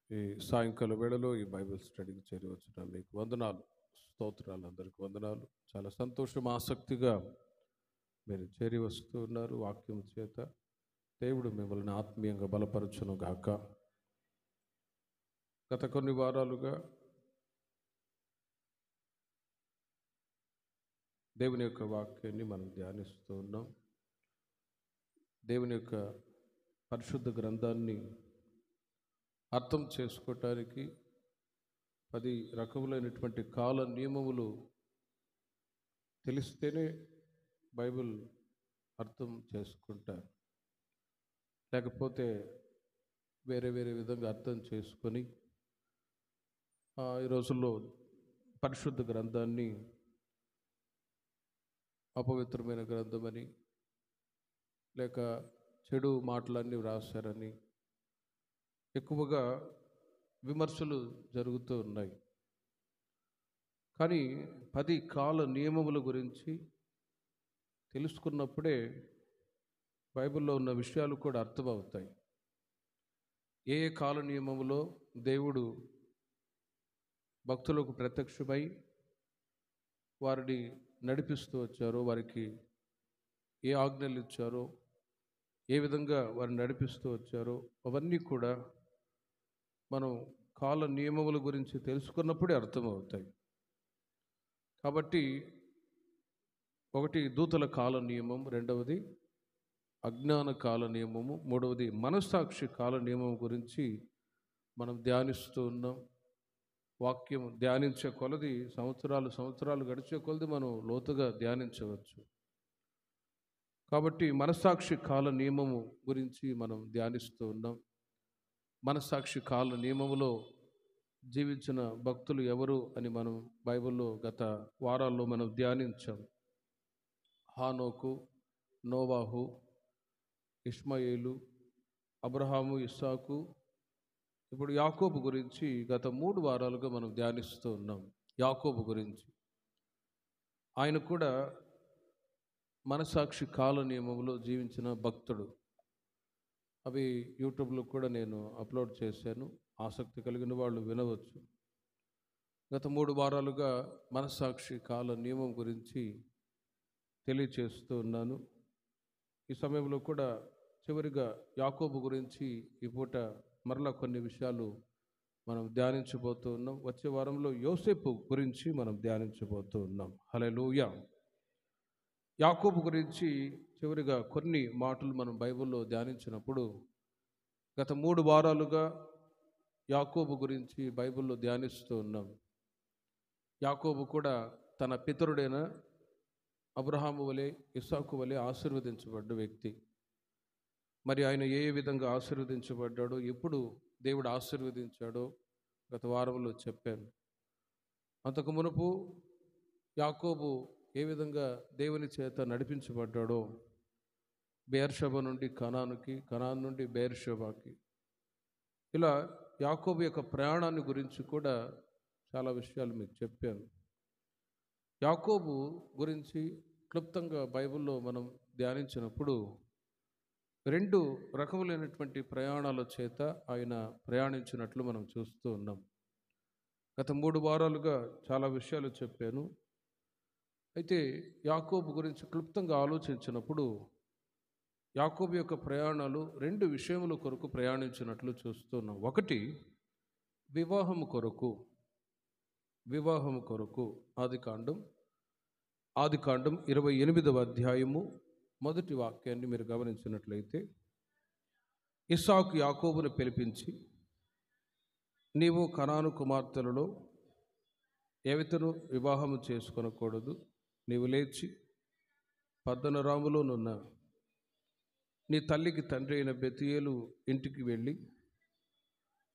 ఈ సాయంకాల వేళలో ఈ బైబిల్ స్టడీకి చేరి వచ్చిన మీకు వందనాలు, స్తోత్రాలు, అందరికి వందనాలు. చాలా సంతోషం, ఆసక్తిగా మీరు చేరి వస్తూ ఉన్నారు. వాక్యం చేత దేవుడు మిమ్మల్ని ఆత్మీయంగా బలపరచును గాక. గత కొన్ని వారాలుగా దేవుని యొక్క వాక్యాన్ని మనం ధ్యానిస్తూ ఉన్నాం. దేవుని యొక్క పరిశుద్ధ గ్రంథాన్ని అర్థం చేసుకోవటానికి 10 రకములైనటువంటి కాల నియమములు తెలిస్తేనే బైబిల్ అర్థం చేసుకుంటారు. లేకపోతే వేరే వేరే విధంగా అర్థం చేసుకొని ఈ రోజుల్లో పరిశుద్ధ గ్రంథాన్ని అపవిత్రమైన గ్రంథమని, లేక చెడు మాటలన్నీ వ్రాసారని ఎక్కువగా విమర్శలు జరుగుతూ ఉన్నాయి. కానీ 10 కాల నియమముల గురించి తెలుసుకున్నప్పుడే బైబిల్లో ఉన్న విషయాలు కూడా అర్థమవుతాయి. ఏ ఏ కాల నియమములో దేవుడు భక్తులకు ప్రత్యక్షమై వారిని నడిపిస్తూ వచ్చారో, వారికి ఏ ఆజ్ఞలు ఇచ్చారో, ఏ విధంగా వారిని నడిపిస్తూ వచ్చారో అవన్నీ కూడా మనం కాల నియమముల గురించి తెలుసుకున్నప్పుడే అర్థమవుతాయి. కాబట్టి ఒకటి దూతల కాల నియమం, రెండవది అజ్ఞాన కాల నియమము, మూడవది మనస్సాక్షి కాల నియమం గురించి మనం ధ్యానిస్తూ ఉన్నాం. వాక్యం ధ్యానించే కొలది సంవత్సరాలు గడిచే కొలది మనం లోతుగా ధ్యానించవచ్చు. కాబట్టి మనస్సాక్షి కాల నియమము గురించి మనం ధ్యానిస్తూ ఉన్నాం. మనస్సాక్షి కాల నియమములో జీవించిన భక్తులు ఎవరు అని మనం బైబిల్లో గత వారాల్లో మనం ధ్యానించాం. హానోకు, నోవాహు, ఇష్మాయేలు, అబ్రహాము, ఇస్సాకు, ఇప్పుడు యాకోబు గురించి గత 3 వారాలుగా మనం ధ్యానిస్తూ ఉన్నాం. యాకోబు గురించి ఆయన కూడా మనస్సాక్షి కాల నియమంలో జీవించిన భక్తుడు. అవి యూట్యూబ్లో కూడా నేను అప్లోడ్ చేశాను, ఆసక్తి కలిగిన వాళ్ళు వినవచ్చు. గత 3 వారాలుగా మనస్సాక్షి కాల నియమం గురించి తెలియచేస్తూ ఉన్నాను. ఈ సమయంలో కూడా చివరిగా యాకోబు గురించి ఈ పూట మరలా కొన్ని విషయాలు మనం ధ్యానించబోతూ ఉన్నాం. వచ్చే వారంలో యోసేపు గురించి మనం ధ్యానించబోతూ ఉన్నాం. హల్లెలూయా. యాకోబు గురించి చివరిగా కొన్ని మాటలు మనం బైబిల్లో ధ్యానించినప్పుడు, గత 3 వారాలుగా యాకోబు గురించి బైబిల్లో ధ్యానిస్తూ ఉన్నాం. యాకోబు కూడా తన పితరుడైన అబ్రహాము వలె, ఇస్సాకు వలె ఆశీర్వదించబడ్డ వ్యక్తి. మరి ఆయన ఏ విధంగా ఆశీర్వదించబడ్డాడో, ఎప్పుడు దేవుడు ఆశీర్వదించాడో గత వారంలో చెప్పాను. అంతకు మునుపు యాకోబు ఏ విధంగా దేవుని చేత నడిపించబడ్డాడో, బెయేర్షెబా నుండి కనానుకి, కనాను నుండి బెయేర్షెబాకి, ఇలా యాకోబు యొక్క ప్రయాణాన్ని గురించి కూడా చాలా విషయాలు మీకు చెప్పాను. యాకోబు గురించి క్లుప్తంగా బైబిల్లో మనం ధ్యానించినప్పుడు 2 రకములైనటువంటి ప్రయాణాల చేత ఆయన ప్రయాణించినట్లు మనం చూస్తూ ఉన్నాం. గత 3 వారాలుగా చాలా విషయాలు చెప్పాను. అయితే యాకోబు గురించి క్లుప్తంగా ఆలోచించినప్పుడు యాకోబు యొక్క ప్రయాణాలు 2 విషయముల కొరకు ప్రయాణించినట్లు చూస్తున్నాం. ఒకటి వివాహము కొరకు. ఆదికాండం 28వ అధ్యాయము మొదటి వాక్యాన్ని మీరు గమనించినట్లయితే, ఇస్సాకు యాకోబును పిలిపించి, నీవు కనాను కుమార్తెలలో ఎవరితోనూ వివాహము చేసుకొనకూడదు. నీవు లేచి పద్దనరాములోనున్న నీ తల్లికి తండ్రి అయిన బెతూయేలు ఇంటికి వెళ్ళి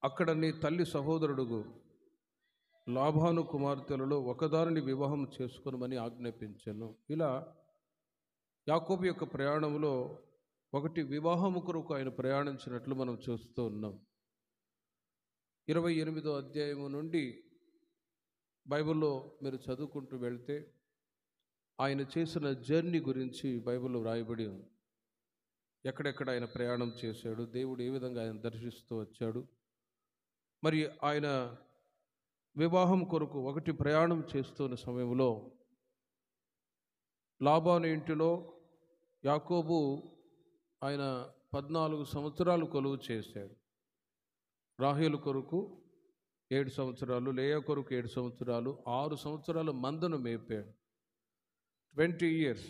అక్కడ నీ తల్లి సహోదరుడుగు లాబాను కుమార్తెలలో ఒకదానిని వివాహం చేసుకొనమని ఆజ్ఞాపించాను. ఇలా యాకోబు యొక్క ప్రయాణంలో ఒకటి వివాహము కొరకు ఆయన ప్రయాణించినట్లు మనం చూస్తూ ఉన్నాం. 28వ అధ్యాయము నుండి బైబిల్లో మీరు చదువుకుంటూ వెళ్తే ఆయన చేసిన జర్నీ గురించి బైబిల్లో వ్రాయబడి ఉంది. ఎక్కడెక్కడ ఆయన ప్రయాణం చేశాడు, దేవుడు ఏ విధంగా ఆయన దర్శిస్తూ వచ్చాడు, మరి ఆయన వివాహం కొరకు ఒకటి ప్రయాణం చేస్తున్న సమయంలో లాబాను ఇంటిలో యాకోబు ఆయన 14 సంవత్సరాలు కొలువు చేశాడు. రాహేలు కొరకు 7 సంవత్సరాలు, లేయా కొరకు 7 సంవత్సరాలు, 6 సంవత్సరాలు మందను మేపాడు. 20 years,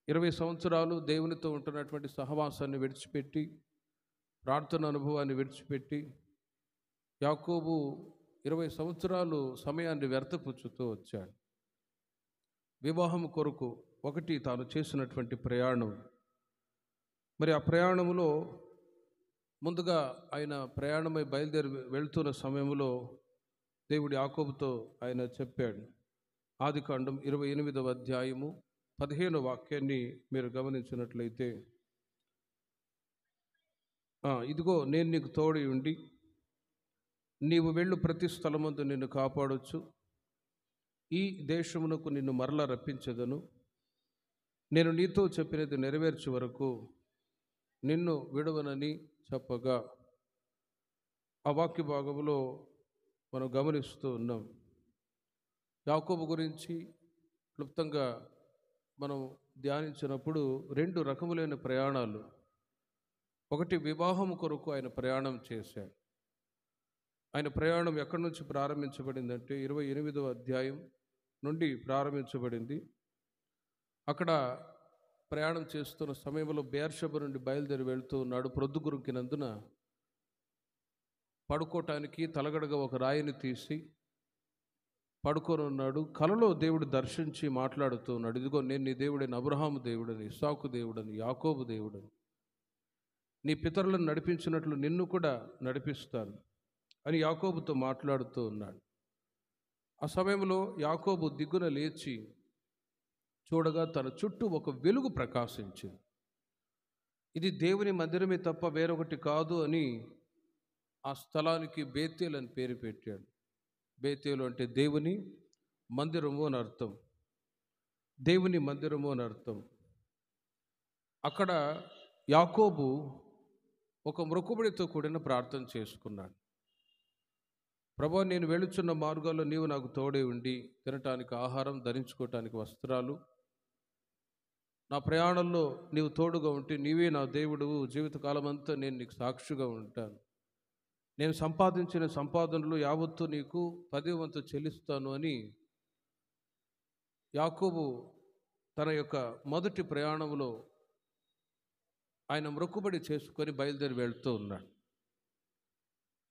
20 సంవత్సరాలు దేవునితో ఉంటున్నటువంటి సహవాసాన్ని విడిచిపెట్టి, ప్రార్థన అనుభవాన్ని విడిచిపెట్టి యాకోబు 20 సంవత్సరాలు సమయాన్ని వ్యర్థపుచ్చుతూ వచ్చాడు. వివాహం కొరకు ఒకటి తాను చేసినటువంటి ప్రయాణం. మరి ఆ ప్రయాణంలో ముందుగా ఆయన ప్రయాణమై బయలుదేరి వెళ్తున్న సమయంలో దేవుడు యాకోబుతో ఆయన చెప్పాడు. ఆదికాండం 28వ అధ్యాయము 15వ వాక్యాన్ని మీరు గమనించినట్లయితే, ఇదిగో నేను నీకు తోడి ఉండి నీవు వెళ్ళు ప్రతి స్థలమందు నిన్ను కాపాడొచ్చు, ఈ దేశమునకు నిన్ను మరల రప్పించదను, నేను నీతో చెప్పినది నెరవేర్చే వరకు నిన్ను విడవనని చెప్పగా, ఆ వాక్య భాగంలో మనం గమనిస్తూ ఉన్నాం. యాకోబు గురించి క్లుప్తంగా మనం ధ్యానించినప్పుడు 2 రకములైన ప్రయాణాలు. ఒకటి వివాహం కొరకు ఆయన ప్రయాణం చేశాడు. ఆయన ప్రయాణం ఎక్కడి నుంచి ప్రారంభించబడిందంటే 28వ అధ్యాయం నుండి ప్రారంభించబడింది. అక్కడ ప్రయాణం చేస్తున్న సమయంలో బెయేర్షెబా నుండి బయలుదేరి వెళ్తూ ఉన్నాడు. ప్రొద్దుగురుకినందున పడుకోవటానికి తలగడగా ఒక రాయిని తీసి పడుకొని ఉన్నాడు. కలలో దేవుడు దర్శించి మాట్లాడుతూ ఉన్నాడు. ఇదిగో నేను నీ దేవుడని, అబ్రహాము దేవుడని, ఇస్సాకు దేవుడని, యాకోబు దేవుడని, నీ పితరులను నడిపించినట్లు నిన్ను కూడా నడిపిస్తాను అని యాకోబుతో మాట్లాడుతూ ఉన్నాడు. ఆ సమయంలో యాకోబు దిగ్గున లేచి చూడగా తన చుట్టూ ఒక వెలుగు ప్రకాశించింది. ఇది దేవుని మందిరమే తప్ప వేరొకటి కాదు అని ఆ స్థలానికి బేతేలు అని పేరు పెట్టాడు. బేతేలు అంటే దేవుని మందిరము అని అర్థం. దేవుని మందిరము అని అర్థం. అక్కడ యాకోబు ఒక మ్రొక్కుబడితో కూడిన ప్రార్థన చేసుకున్నాడు. ప్రభువా, నేను వెళుచున్న మార్గాల్లో నీవు నాకు తోడే ఉండి తినటానికి ఆహారం, ధరించుకోవటానికి వస్త్రాలు, నా ప్రయాణంలో నీవు తోడుగా ఉంటే నీవే నా దేవుడు, జీవితకాలం అంతా నేను నీకు సాక్షిగా ఉంటాను, నేను సంపాదించిన సంపాదనలు యావత్తు నీకు 10వ వంతు చెల్లిస్తాను అని యాకోబు తన యొక్క మొదటి ప్రయాణంలో ఆయన మ్రొక్కుబడి చేసుకొని బయలుదేరి వెళ్తూ ఉన్నాడు.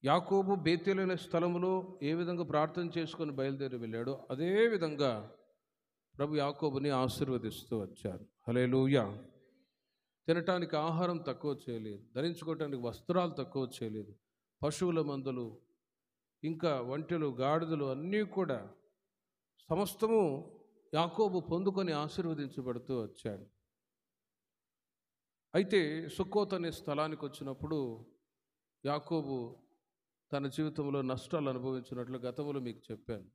యాకోబు బేతేలు అనే స్థలంలో ఏ విధంగా ప్రార్థన చేసుకొని బయలుదేరి వెళ్ళాడో అదే విధంగా ప్రభు యాకోబుని ఆశీర్వదిస్తూ వచ్చారు. హల్లెలూయా. తినటానికి ఆహారం తక్కువ చేయలేదు, ధరించుకోవటానికి వస్త్రాలు తక్కువ చేయలేదు, పశువుల మందలు, ఇంకా ఒంటెలు, గాడిదలు అన్నీ కూడా సమస్తము యాకోబు పొందుకొని ఆశీర్వదించబడుతూ వచ్చాడు. అయితే సుక్కోత్ అనే స్థలానికి వచ్చినప్పుడు యాకోబు తన జీవితంలో నష్టాలు అనుభవించినట్లు గతంలో మీకు చెప్పాను.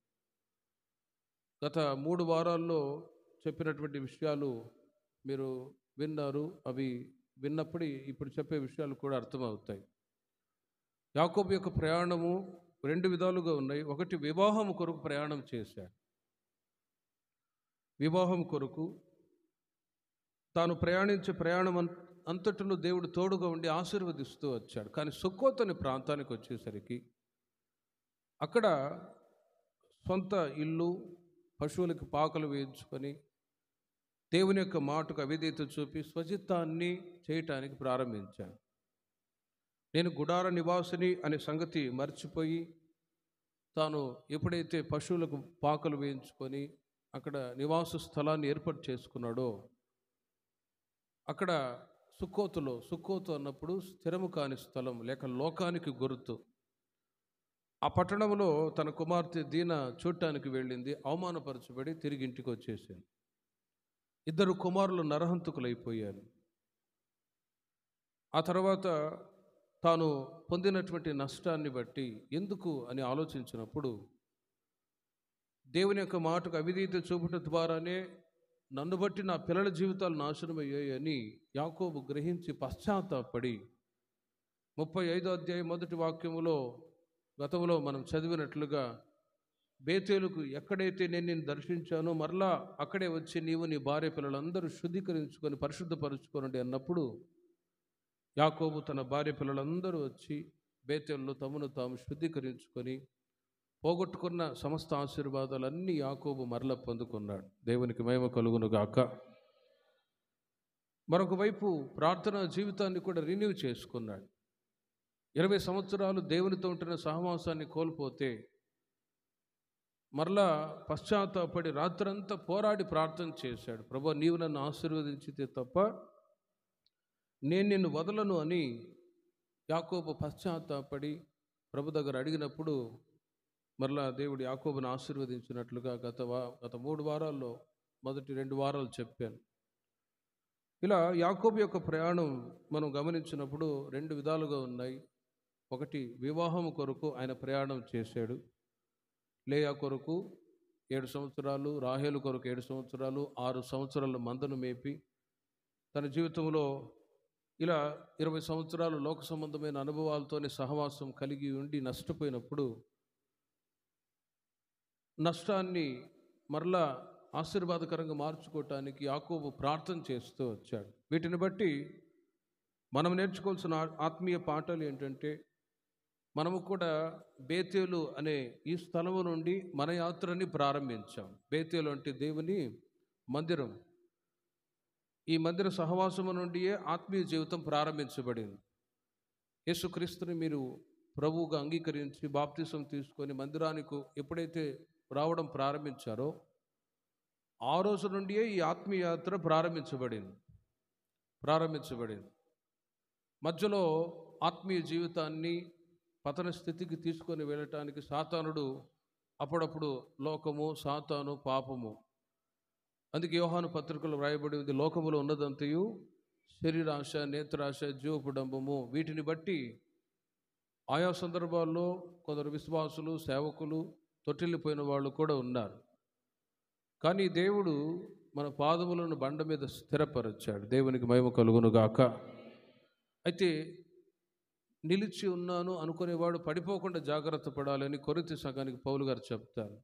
గత 3 వారాల్లో చెప్పినటువంటి విషయాలు మీరు విన్నారు. అవి విన్నప్పుడు ఇప్పుడు చెప్పే విషయాలు కూడా అర్థమవుతాయి. యాకోబు యొక్క ప్రయాణము 2 విధాలుగా ఉన్నాయి. ఒకటి, వివాహం కొరకు ప్రయాణం చేశాడు. వివాహం కొరకు తాను ప్రయాణించే ప్రయాణం అంతటిలో దేవుడు తోడుగా ఉండి ఆశీర్వదిస్తూ వచ్చాడు. కానీ సుక్కోత్ అనే ప్రాంతానికి వచ్చేసరికి అక్కడ సొంత ఇల్లు, పశువులకు పాకలు వేయించుకొని దేవుని యొక్క మాటకు అవిధేయత చూపి స్వచిత్తాన్ని చేయటానికి ప్రారంభించాడు. నేను గుడార నివాసిని అనే సంగతి మర్చిపోయి తాను ఎప్పుడైతే పశువులకు పాకలు వేయించుకొని అక్కడ నివాస స్థలాన్ని ఏర్పాటు చేసుకున్నాడో, అక్కడ సుక్కోతు అన్నప్పుడు స్థిరము కాని స్థలం లేక లోకానికి గుర్తు. ఆ పట్టణంలో తన కుమార్తె దీన చూడటానికి వెళ్ళింది. అవమానపరచబడి తిరిగి ఇంటికి వచ్చేసింది. 2 కుమారులు నరహంతకులైపోయారు. ఆ తర్వాత తాను పొందినటువంటి నష్టాన్ని బట్టి ఎందుకు అని ఆలోచించినప్పుడు, దేవుని యొక్క మాటకు అవిధేయత చూపుట ద్వారానే నన్ను బట్టి నా పిల్లల జీవితాలు నాశనమయ్యాయి అని యాకోబు గ్రహించి పశ్చాత్తాపడి 35వ అధ్యాయం 1వ వాక్యములో గతంలో మనం చదివినట్లుగా బేతేలుకు ఎక్కడైతే నేను నిన్ను దర్శించానో మరలా అక్కడే వచ్చి నీవు నీ భార్య పిల్లలందరూ శుద్ధీకరించుకొని పరిశుద్ధపరచుకోనండి అన్నప్పుడు యాకోబు తన భార్య పిల్లలందరూ వచ్చి బేతేలులో తమను తాము శుద్ధీకరించుకొని పోగొట్టుకున్న సమస్త ఆశీర్వాదాలన్నీ యాకోబు మరల పొందుకున్నాడు. దేవునికి మహిమ కలుగును గాక. మరొక వైపు ప్రార్థనా జీవితాన్ని కూడా రిన్యూ చేసుకున్నాడు. 20 సంవత్సరాలు దేవునితో ఉంటున్న సహవాసాన్ని కోల్పోతే మరలా పశ్చాత్తాపడి రాత్రంతా పోరాడి ప్రార్థన చేశాడు. ప్రభువా, నీవు నన్ను ఆశీర్వదించితే తప్ప నేను నిన్ను వదలను అని యాకోబు పశ్చాత్తాపడి ప్రభు దగ్గర అడిగినప్పుడు మరలా దేవుడు యాకోబును ఆశీర్వదించినట్లుగా గత 3 వారాల్లో మొదటి 2 వారాలు చెప్పాను. ఇలా యాకోబు యొక్క ప్రయాణం మనం గమనించినప్పుడు 2 విధాలుగా ఉన్నాయి. ఒకటి, వివాహం కొరకు ఆయన ప్రయాణం చేశాడు. లేయా కొరకు 7 సంవత్సరాలు, రాహేలు కొరకు 7 సంవత్సరాలు, 6 సంవత్సరాల మందను మేపి తన జీవితంలో ఇలా 20 సంవత్సరాలు లోక సంబంధమైన అనుభవాలతోనే సహవాసం కలిగి ఉండి నష్టపోయినప్పుడు నష్టాన్ని మరలా ఆశీర్వాదకరంగా మార్చుకోవటానికి యాకోబు ప్రార్థన చేస్తూ వచ్చాడు. వీటిని బట్టి మనం నేర్చుకోవాల్సిన ఆత్మీయ పాఠాలు ఏంటంటే, మనము కూడా బేతేలు అనే ఈ స్థలము నుండి మన యాత్రని ప్రారంభించాం. బేతేలు అంటే దేవుని మందిరం. ఈ మందిర సహవాసము నుండియే ఆత్మీయ జీవితం ప్రారంభించబడింది. యేసుక్రీస్తుని మీరు ప్రభువుగా అంగీకరించి బాప్తిసం తీసుకొని మందిరానికి ఎప్పుడైతే రావడం ప్రారంభించారో ఆ రోజు నుండియే ఈ ఆత్మీయ యాత్ర ప్రారంభించబడింది. మధ్యలో ఆత్మీయ జీవితాన్ని పతన స్థితికి తీసుకొని వెళ్ళటానికి సాతానుడు అప్పుడప్పుడు లోకము, సాతాను, పాపము, అందుకే యోహాను పత్రికలో వ్రాయబడి ఉంది, లోకములో ఉన్నదంతయు శరీరాశ, నేత్రాశ, జీవపుడంబము. వీటిని బట్టి ఆయా సందర్భాల్లో కొందరు విశ్వాసులు, సేవకులు తొట్టిల్లిపోయిన వాళ్ళు కూడా ఉన్నారు. కానీ దేవుడు మన పాదములను బండ మీద స్థిరపరచాడు. దేవునికి మహిమ కలుగును గాక. అయితే నిలిచి ఉన్నాను అనుకునేవాడు పడిపోకుండా జాగ్రత్త పడాలని కొరింథీ సంఘానికి పౌలు గారు చెప్తారు.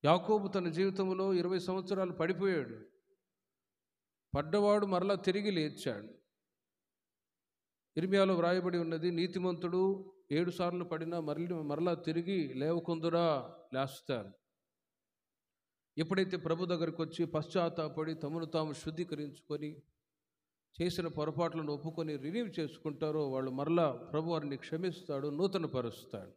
యాకోబు తన జీవితంలో 20 సంవత్సరాలు పడిపోయాడు. పడ్డవాడు మరలా తిరిగి లేచాడు. ఇర్మియాలో వ్రాయబడి ఉన్నది, నీతిమంతుడు 7 సార్లు పడినా మరలా తిరిగి లేవకుందురా, లేస్తారు. ఎప్పుడైతే ప్రభు దగ్గరికి వచ్చి పశ్చాత్తాపడి తమను తాము శుద్ధీకరించుకొని చేసిన పొరపాట్లను ఒప్పుకొని రిలీవ్ చేసుకుంటారో వాళ్ళు మరలా ప్రభు వారిని క్షమిస్తాడు, నూతన పరుస్తాడు.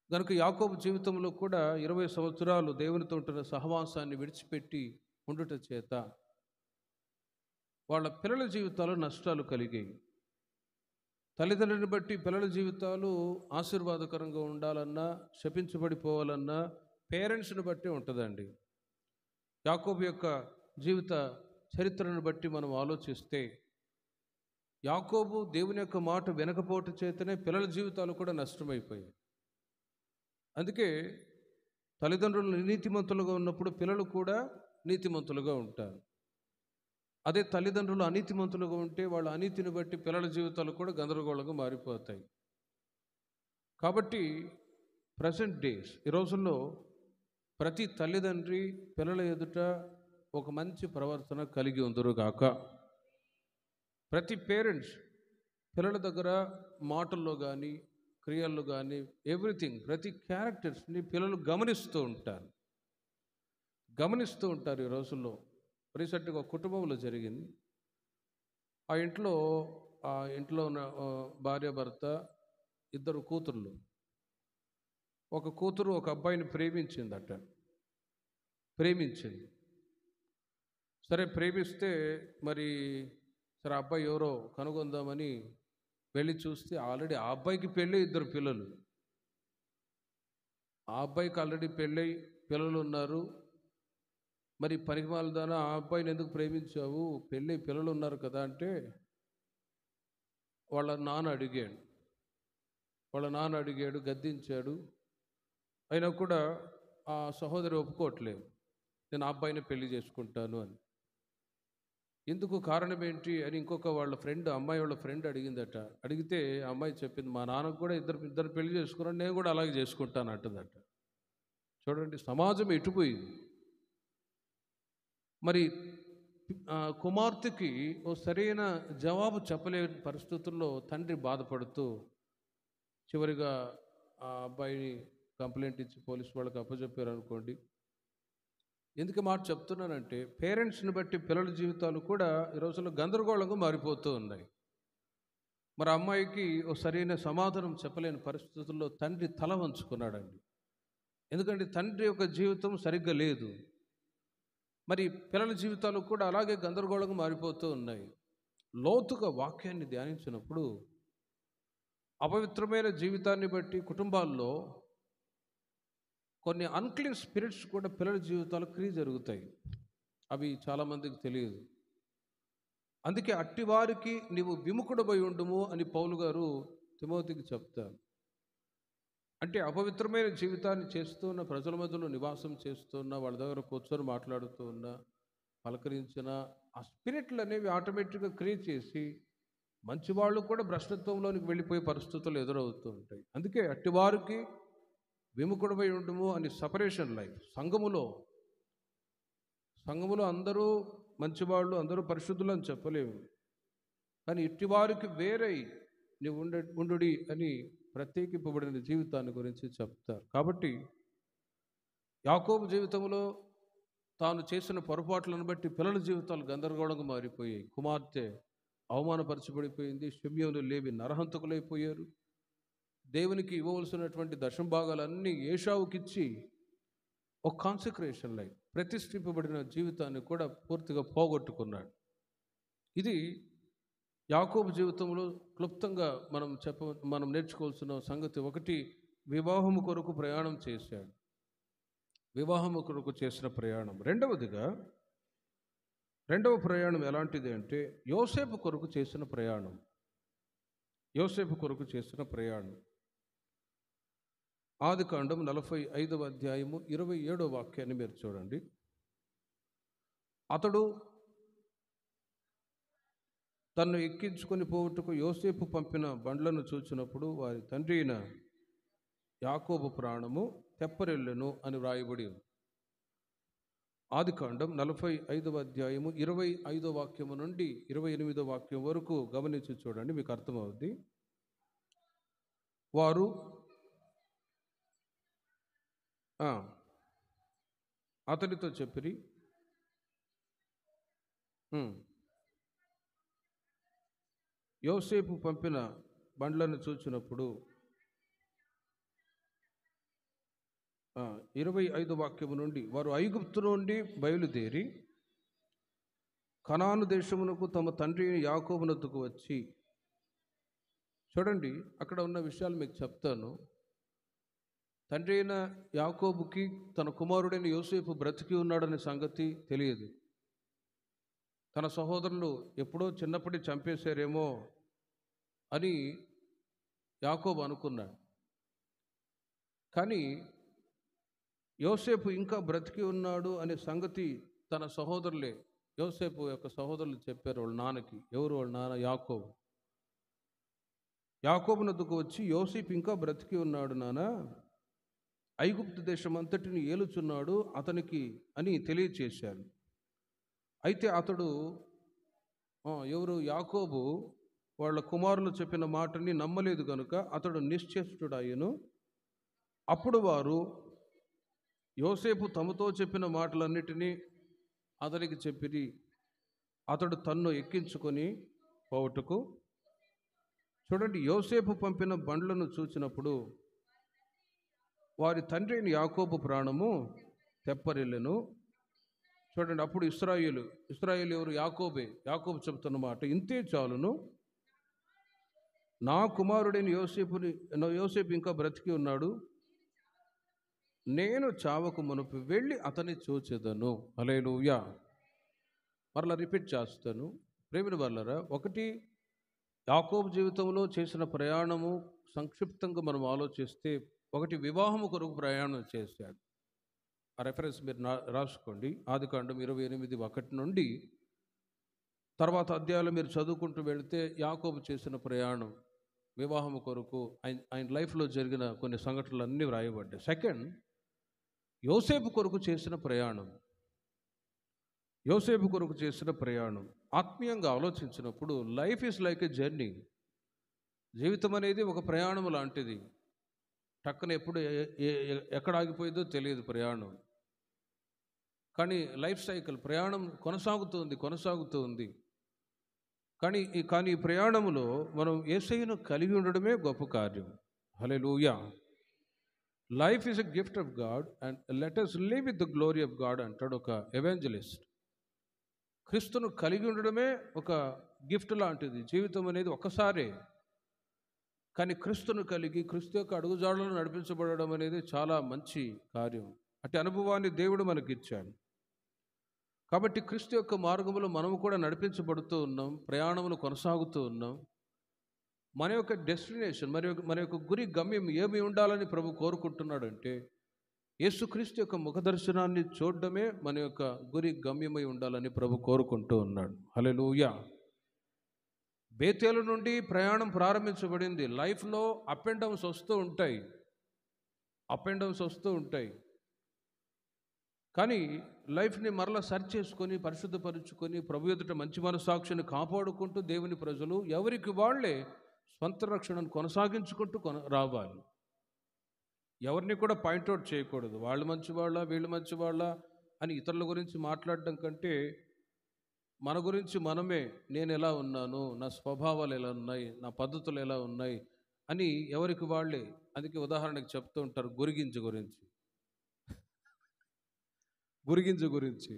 కనుక యాకోబు జీవితంలో కూడా 20 సంవత్సరాలు దేవునితో ఉంటున్న సహవాసాన్ని విడిచిపెట్టి ఉండుట చేత వాళ్ళ పిల్లల జీవితాలు నష్టాలు కలిగాయి. తల్లిదండ్రులను బట్టి పిల్లల జీవితాలు ఆశీర్వాదకరంగా ఉండాలన్నా, శపించబడిపోవాలన్నా పేరెంట్స్ని బట్టి ఉంటుందండి. యాకోబు యొక్క జీవిత చరిత్రను బట్టి మనం ఆలోచిస్తే యాకోబు దేవుని యొక్క మాట వినకపోవటం చేతనే పిల్లల జీవితాలు కూడా నష్టమైపోయాయి. అందుకే తల్లిదండ్రులు నీతిమంతులుగా ఉన్నప్పుడు పిల్లలు కూడా నీతిమంతులుగా ఉంటారు. అదే తల్లిదండ్రులు అనీతిమంతులుగా ఉంటే వాళ్ళ అనీతిని బట్టి పిల్లల జీవితాలు కూడా గందరగోళంగా మారిపోతాయి. కాబట్టి ప్రజెంట్ డేస్ ఈ రోజుల్లో ప్రతి తల్లిదండ్రి పిల్లల ఎదుట ఒక మంచి ప్రవర్తన కలిగి ఉందరుగాక. ప్రతి పేరెంట్స్ పిల్లల దగ్గర మాటల్లో కానీ, క్రియల్లో కానీ, ఎవ్రీథింగ్, ప్రతి క్యారెక్టర్స్ని పిల్లలు గమనిస్తూ ఉంటారు ఈ రోజుల్లో. రీసెంట్గా ఒక కుటుంబంలో జరిగింది. ఆ ఇంట్లో ఉన్న భార్యాభర్త, 2 కూతుర్లు. ఒక కూతురు ఒక అబ్బాయిని ప్రేమించింది. సరే, ప్రేమిస్తే మరి సరే అబ్బాయి ఎవరో కనుగొందామని వెళ్ళి చూస్తే ఆల్రెడీ ఆ అబ్బాయికి పెళ్ళి 2 పిల్లలు. ఆ అబ్బాయికి ఆల్రెడీ పెళ్ళై పిల్లలు ఉన్నారు. మరి పనికిమాలదానా, ఆ అబ్బాయిని ఎందుకు ప్రేమించావు, పెళ్ళి పిల్లలు ఉన్నారు కదా అంటే వాళ్ళ నాన్న అడిగాడు, గద్దించాడు. అయినా కూడా ఆ సహోదరి ఒప్పుకోవట్లేదు, నేను ఆ అబ్బాయిని పెళ్లి చేసుకుంటాను అని. ఎందుకు, కారణం ఏంటి అని ఇంకొక వాళ్ళ ఫ్రెండ్, అమ్మాయి వాళ్ళ ఫ్రెండ్ అడిగిందట. అడిగితే ఆ అమ్మాయి చెప్పింది, మా నాన్నకు కూడా ఇద్దరు పెళ్లి చేసుకున్నాను, నేను కూడా అలాగే చేసుకుంటాను అంటుందట. చూడండి సమాజం ఎటుపోయింది. మరి కుమార్తెకి ఓ సరైన జవాబు చెప్పలేని పరిస్థితుల్లో తండ్రి బాధపడుతూ చివరిగా ఆ అబ్బాయిని కంప్లైంట్ ఇచ్చి పోలీసు వాళ్ళకి అప్పచెప్పారు అనుకోండి. ఎందుకు మాట చెప్తున్నానంటే, పేరెంట్స్ని బట్టి పిల్లల జీవితాలు కూడా ఈ రోజుల్లో గందరగోళంగా మారిపోతూ ఉన్నాయి. మరి అమ్మాయికి ఓ సరైన సమాధానం చెప్పలేని పరిస్థితుల్లో తండ్రి తల వంచుకున్నాడండి. ఎందుకంటే తండ్రి యొక్క జీవితం సరిగ్గా లేదు. మరి పిల్లల జీవితాలు కూడా అలాగే గందరగోళంగా మారిపోతూ ఉన్నాయి. లోతుగా వాక్యాన్ని ధ్యానించినప్పుడు అపవిత్రమైన జీవితాన్ని బట్టి కుటుంబాల్లో కొన్ని అన్క్లీన్ స్పిరిట్స్ కూడా పిల్లల జీవితాలు క్రియ జరుగుతాయి. అవి చాలామందికి తెలియదు. అందుకే అట్టివారికి నీవు విముఖుడమై ఉండుము అని పౌలు గారు తిమోతికి చెప్తారు. అంటే అపవిత్రమైన జీవితాన్ని చేస్తున్న ప్రజల మధ్యలో నివాసం చేస్తున్న వాళ్ళ దగ్గర కూర్చొని మాట్లాడుతూ ఉన్న, పలకరించిన ఆ స్పిరిట్లు అనేవి ఆటోమేటిక్గా క్రియేట్ చేసి మంచివాళ్ళు కూడా భ్రష్టత్వంలోనికి వెళ్ళిపోయే పరిస్థితులు ఎదురవుతూ ఉంటాయి. అందుకే అట్టివారికి విముఖుడమై ఉండుము అని సపరేషన్ లైఫ్. సంఘములో అందరూ మంచివాళ్ళు, అందరూ పరిశుద్ధులు అని చెప్పలేము. కానీ ఇట్టివారికి వేరై నీవు ఉండుడి అని ప్రత్యేకింపబడిన జీవితాన్ని గురించి చెప్తారు. కాబట్టి యాకోబు జీవితంలో తాను చేసిన పొరపాట్లను బట్టి పిల్లల జీవితాలు గందరగోళంగా మారిపోయాయి. కుమార్తె అవమానపరచబడిపోయింది. షిమ్యోను, లేవి నరహంతకులైపోయారు. దేవునికి ఇవ్వవలసినటువంటి దశంభాగాలన్నీ ఏశావుకిచ్చి ఒక కాన్సక్రేషన్ లైఫ్, ప్రతిష్ఠింపబడిన జీవితాన్ని కూడా పూర్తిగా పోగొట్టుకున్నాడు. ఇది యాకోబు జీవితంలో క్లుప్తంగా మనం నేర్చుకోవాల్సిన సంగతి. ఒకటి, వివాహము కొరకు ప్రయాణం చేశాడు. వివాహము కొరకు చేసిన ప్రయాణం. రెండవ ప్రయాణం ఎలాంటిది అంటే యోసేపు కొరకు చేసిన ప్రయాణం. యోసేపు కొరకు చేసిన ప్రయాణం. ఆదికాండం 45వ అధ్యాయము 27వ వాక్యాన్ని మీరు చూడండి. అతడు తన్ను ఎక్కించుకొని పోవుటకు యోసేపు పంపిన బండ్లను చూచినప్పుడు వారి తండ్రి అయిన యాకోబు ప్రాణము తెప్పరిల్లెను అని వ్రాయబడి ఉంది. ఆదికాండం 45వ అధ్యాయము 25వ వాక్యము నుండి 28వ వాక్యం వరకు గమనించి చూడండి, మీకు అర్థమవుద్ది. వారు అతనితో చెప్పిరి, యోసేపు పంపిన బండ్లను చూచినప్పుడు 25వ వాక్యము నుండి, వారు ఐగుప్తు నుండి బయలుదేరి కనాను దేశమునకు తమ తండ్రి యాకోబునొద్దకు వచ్చి. చూడండి, అక్కడ ఉన్న విషయాలు మీకు చెప్తాను. తండ్రి అయిన యాకోబుకి తన కుమారుడైన యోసేపు బ్రతికి ఉన్నాడనే సంగతి తెలియదు. తన సహోదరులు ఎప్పుడో చిన్నప్పటి చంపేశారేమో అని యాకోబు అనుకున్నాడు. కానీ యోసేపు ఇంకా బ్రతికి ఉన్నాడు అనే సంగతి తన సహోదరులే, యోసేపు యొక్క సహోదరులు చెప్పారు వాళ్ళ నాన్నకి. ఎవరు వాళ్ళ నాన్న? యాకోబు. యాకోబునొద్దకు వచ్చి, యోసేపు ఇంకా బ్రతికి ఉన్నాడు నాన్న, ఐగుప్తు దేశం అంతటిని ఏలుచున్నాడు అతనికి అని తెలియచేశాడు. అయితే అతడు ఎవరు? యాకోబు వాళ్ళ కుమారులు చెప్పిన మాటని నమ్మలేదు కనుక అతడు నిశ్చేష్టుడయ్యను. అప్పుడు వారు యోసేపు తమతో చెప్పిన మాటలన్నిటినీ అతనికి చెప్పిరి. అతడు తన్ను ఎక్కించుకొని పోవుటకు. చూడండి, యోసేపు పంపిన బండ్లను చూచినప్పుడు వారి తండ్రి అయిన యాకోబు ప్రాణము తెప్పరిల్లెను. చూడండి, అప్పుడు ఇశ్రాయేలు ఎవరు? యాకోబు చెబుతున్న మాట, ఇంతే చాలును, నా కుమారుడైన యోసేపు ఇంకా బ్రతికి ఉన్నాడు, నేను చావకు మునుపు వెళ్ళి అతన్ని చూచెదను. హల్లెలూయా. మరలా రిపీట్ చేస్తాను ప్రేమిన వాళ్ళరా. ఒకటి, యాకోబు జీవితంలో చేసిన ప్రయాణము సంక్షిప్తంగా మనం ఆలోచిస్తే, ఒకటి, వివాహము కొరకు ప్రయాణం చేశాడు. ఆ రెఫరెన్స్ మీరు రాసుకోండి. ఆదికాండం 28:1 నుండి తర్వాత అధ్యాయాలు మీరు చదువుకుంటూ వెళితే యాకోబు చేసిన ప్రయాణం, వివాహం కొరకు ఆయన లైఫ్లో జరిగిన కొన్ని సంఘటనలు అన్నీ వ్రాయబడ్డాయి. సెకండ్, యోసేపు కొరకు చేసిన ప్రయాణం. యోసేపు కొరకు చేసిన ప్రయాణం ఆత్మీయంగా ఆలోచించినప్పుడు life is like a journey. జీవితం అనేది ఒక ప్రయాణం లాంటిది. టక్కన ఎప్పుడు ఎక్కడ ఆగిపోయిందో తెలియదు ప్రయాణం. కానీ లైఫ్ సైకిల్, ప్రయాణం కొనసాగుతూ ఉంది. కానీ ఈ ప్రయాణంలో మనం యేసయ్యను కలిగి ఉండడమే గొప్ప కార్యం. Hallelujah. Life is a gift of God and let us live with the glory of God అంటాడు ఒక ఎవాంజలిస్ట్. క్రీస్తును కలిగి ఉండడమే ఒక గిఫ్ట్ లాంటిది. జీవితం అనేది ఒక్కసారే. కానీ క్రీస్తును కలిగి క్రీస్తు యొక్క అడుగుజాడలను నడిపించబడడం అనేది చాలా మంచి కార్యం. అట్టి అనుభవాన్ని దేవుడు మనకిచ్చాడు. కాబట్టి క్రీస్తు యొక్క మార్గంలో మనము కూడా నడిపించబడుతూ ఉన్నాం, ప్రయాణములు కొనసాగుతూ ఉన్నాం. మన యొక్క డెస్టినేషన్, మన యొక్క గురి గమ్యం ఏమి ఉండాలని ప్రభు కోరుకుంటున్నాడంటే, యేసుక్రీస్తు యొక్క ముఖదర్శనాన్ని చూడడమే మన యొక్క గురి గమ్యమై ఉండాలని ప్రభు కోరుకుంటూ ఉన్నాడు. హల్లెలూయా. బేతేలు నుండి ప్రయాణం ప్రారంభించబడింది. లైఫ్లో అప్ అండ్ డౌన్స్ వస్తూ ఉంటాయి. కానీ లైఫ్ని మరలా సర్చ్ చేసుకొని, పరిశుద్ధపరుచుకొని, ప్రభు ఎదుట మంచి మనసాక్షిని కాపాడుకుంటూ దేవుని ప్రజలు ఎవరికి వాళ్ళే స్వంత రక్షణను కొనసాగించుకుంటూ రావాలి. ఎవరిని కూడా పాయింట్అవుట్ చేయకూడదు. వాళ్ళు మంచివాళ్ళ, వీళ్ళు మంచివాళ్ళ అని ఇతరుల గురించి మాట్లాడడం కంటే, మన గురించి మనమే, నేను ఎలా ఉన్నాను, నా స్వభావాలు ఎలా ఉన్నాయి, నా పద్ధతులు ఎలా ఉన్నాయి అని ఎవరికి వాళ్ళే. అందుకే ఉదాహరణకు చెప్తూ ఉంటారు గురిగింజ గురించి.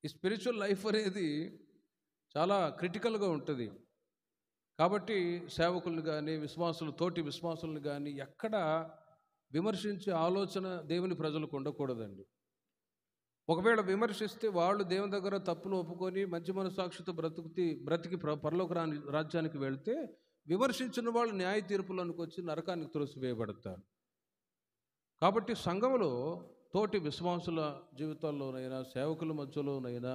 ఈ స్పిరిచువల్ లైఫ్ అనేది చాలా క్రిటికల్గా ఉంటుంది. కాబట్టి సేవకులను కానీ తోటి విశ్వాసులను కానీ ఎక్కడ విమర్శించే ఆలోచన దేవుని ప్రజలకు ఉండకూడదండి. ఒకవేళ విమర్శిస్తే వాళ్ళు దేవుని దగ్గర తప్పును ఒప్పుకొని మంచి మనసాక్షితో బ్రతికి పరలోక రాజ్యానికి వెళ్తే, విమర్శించిన వాళ్ళు న్యాయ తీర్పులకు వచ్చి నరకానికి త్రోసివేయబడతారు. కాబట్టి సంఘంలో తోటి విశ్వాసుల జీవితాల్లోనైనా, సేవకుల మధ్యలోనైనా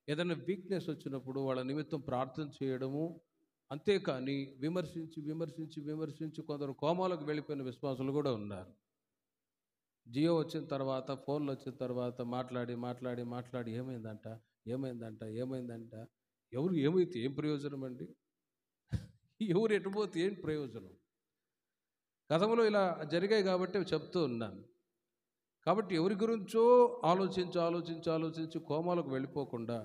ఏదైనా వీక్నెస్ వచ్చినప్పుడు వాళ్ళ నిమిత్తం ప్రార్థన చేయడము, అంతేకాని విమర్శించి కొందరు కోమాలకు వెళ్ళిపోయిన విశ్వాసులు కూడా ఉన్నారు. జియో వచ్చిన తర్వాత, ఫోన్లు వచ్చిన తర్వాత మాట్లాడి ఏమైందంట. ఎవరు ఏమైతే ఏం ప్రయోజనం అండి? ఎవరు ఎటుపోతే ఏం ప్రయోజనం? గతంలో ఇలా జరిగాయి కాబట్టి చెప్తూ ఉన్నాను. కాబట్టి ఎవరి గురించో ఆలోచించి కోమాలకు వెళ్ళిపోకుండా,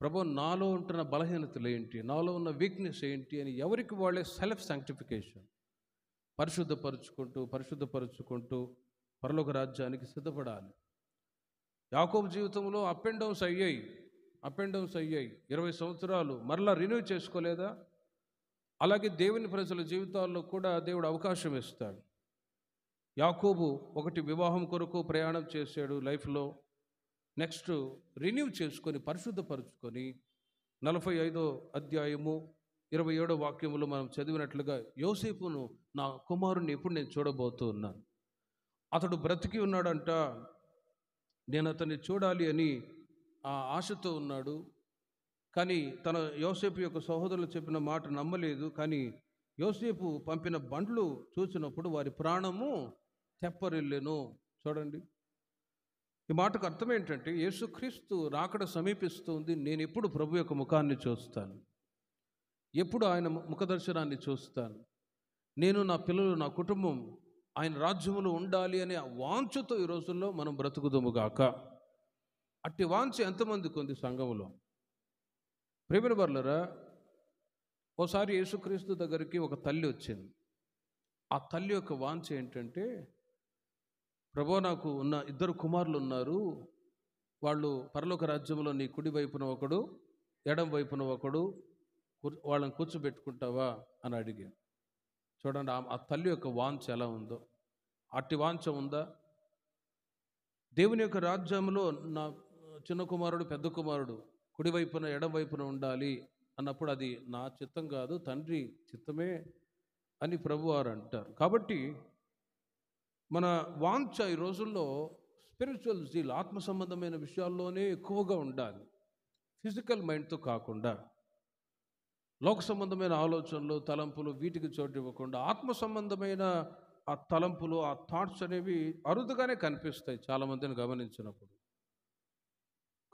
ప్రభు నాలో ఉంటున్న బలహీనతలు ఏంటి, నాలో ఉన్న వీక్నెస్ ఏంటి అని ఎవరికి వాళ్ళే సెల్ఫ్ శాంక్టిఫికేషన్ పరిశుద్ధపరుచుకుంటూ పరలోక రాజ్యానికి సిద్ధపడాలి. యాకోబు జీవితంలో అప్ అండ్ డౌన్స్ అయ్యాయి. 20 సంవత్సరాలు మరలా రిన్యూ చేసుకోలేదా? అలాగే దేవుని ప్రజల జీవితాల్లో కూడా దేవుడు అవకాశం ఇస్తాడు. యాకోబు ఒకటి వివాహం కొరకు ప్రయాణం చేశాడు లైఫ్లో. నెక్స్ట్ రిన్యూ చేసుకొని పరిశుద్ధపరుచుకొని 45వ అధ్యాయము 27వ వాక్యములో మనం చదివినట్లుగా, యోసేపును నా కుమారుణ్ణి ఎప్పుడు నేను చూడబోతూ ఉన్నాను, అతడు బ్రతికి ఉన్నాడంట, నేను అతన్ని చూడాలి అని ఆ ఆశతో ఉన్నాడు. కానీ యోసేపు యొక్క సహోదరులు చెప్పిన మాట నమ్మలేదు. కానీ యోసేపు పంపిన బండ్లు చూసినప్పుడు వారి ప్రాణము తెప్పరిల్లెను. చూడండి, ఈ మాటకు అర్థం ఏంటంటే, యేసుక్రీస్తు రాకడ సమీపిస్తుంది. నేను ఎప్పుడు ప్రభు యొక్క ముఖాన్ని చూస్తాను, ఎప్పుడు ఆయన ముఖదర్శనాన్ని చూస్తాను, నేను, నా పిల్లలు, నా కుటుంబం ఆయన రాజ్యములో ఉండాలి అనే వాంఛతో ఈ రోజుల్లో మనం బ్రతుకుదుముగాక. అట్టి వాంఛ ఎంతమందికి ఉంది సంఘములో? ప్రియమైన వారలారా, ఓసారి యేసుక్రీస్తు దగ్గరికి ఒక తల్లి వచ్చింది. ఆ తల్లి యొక్క వాంఛ ఏంటంటే, ప్రభు, నాకు ఉన్న 2 కుమారులు ఉన్నారు, వాళ్ళు పరలోక రాజ్యంలో నీ కుడి వైపున ఒకడు, ఎడం వైపున ఒకడు, వాళ్ళని కూర్చోబెట్టుకుంటావా అని అడిగాను. చూడండి ఆ తల్లి యొక్క వాంఛ ఎలా ఉందో. అట్టి వాంఛ ఉందా? దేవుని యొక్క రాజ్యంలో నా చిన్న కుమారుడు, పెద్ద కుమారుడు కుడివైపున ఎడం వైపున ఉండాలి అన్నప్పుడు అది నా చిత్తం కాదు, తండ్రి చిత్తమే అని ప్రభువారు అంటారు. కాబట్టి మన వాంఛ ఈ రోజుల్లో స్పిరిచువల్ జీల్, ఆత్మ సంబంధమైన విషయాల్లోనే ఎక్కువగా ఉండాలి. ఫిజికల్ మైండ్తో కాకుండా, లోక సంబంధమైన ఆలోచనలు, తలంపులు వీటికి చోటు ఇవ్వకుండా ఆత్మ సంబంధమైన ఆ తలంపులు, ఆ థాట్స్ అనేవి అరుదుగానే కనిపిస్తాయి చాలామందిని గమనించినప్పుడు.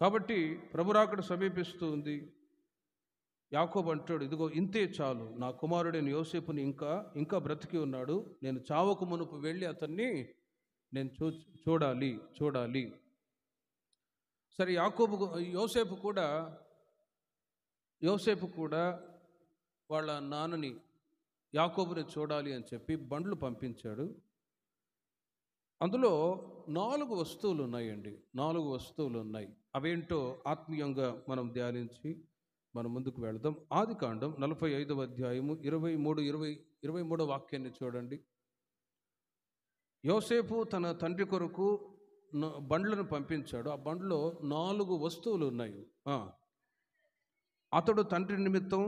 కాబట్టి ప్రభు రాకడ సమీపిస్తూ ఉంది. యాకోబు అంటాడు, ఇదిగో ఇంతే చాలు, నా కుమారుడైన యోసేపుని ఇంకా బ్రతికి ఉన్నాడు, నేను చావకు మునుపు వెళ్ళి అతన్ని నేను చూడాలి. సరే, యోసేపు కూడా వాళ్ళ నాన్నని యాకోబుని చూడాలి అని చెప్పి బండ్లు పంపించాడు. అందులో 4 వస్తువులు ఉన్నాయండి. 4 వస్తువులు ఉన్నాయి. అవేంటో ఆత్మీయంగా మనం ధ్యానించి మనం ముందుకు వెళదాం. ఆదికాండం 45వ అధ్యాయము 23వ వాక్యాన్ని చూడండి. యోసేపు తన తండ్రి కొరకు బండ్లను పంపించాడు. ఆ బండ్లో 4 వస్తువులు ఉన్నాయి. అతడు తండ్రి నిమిత్తం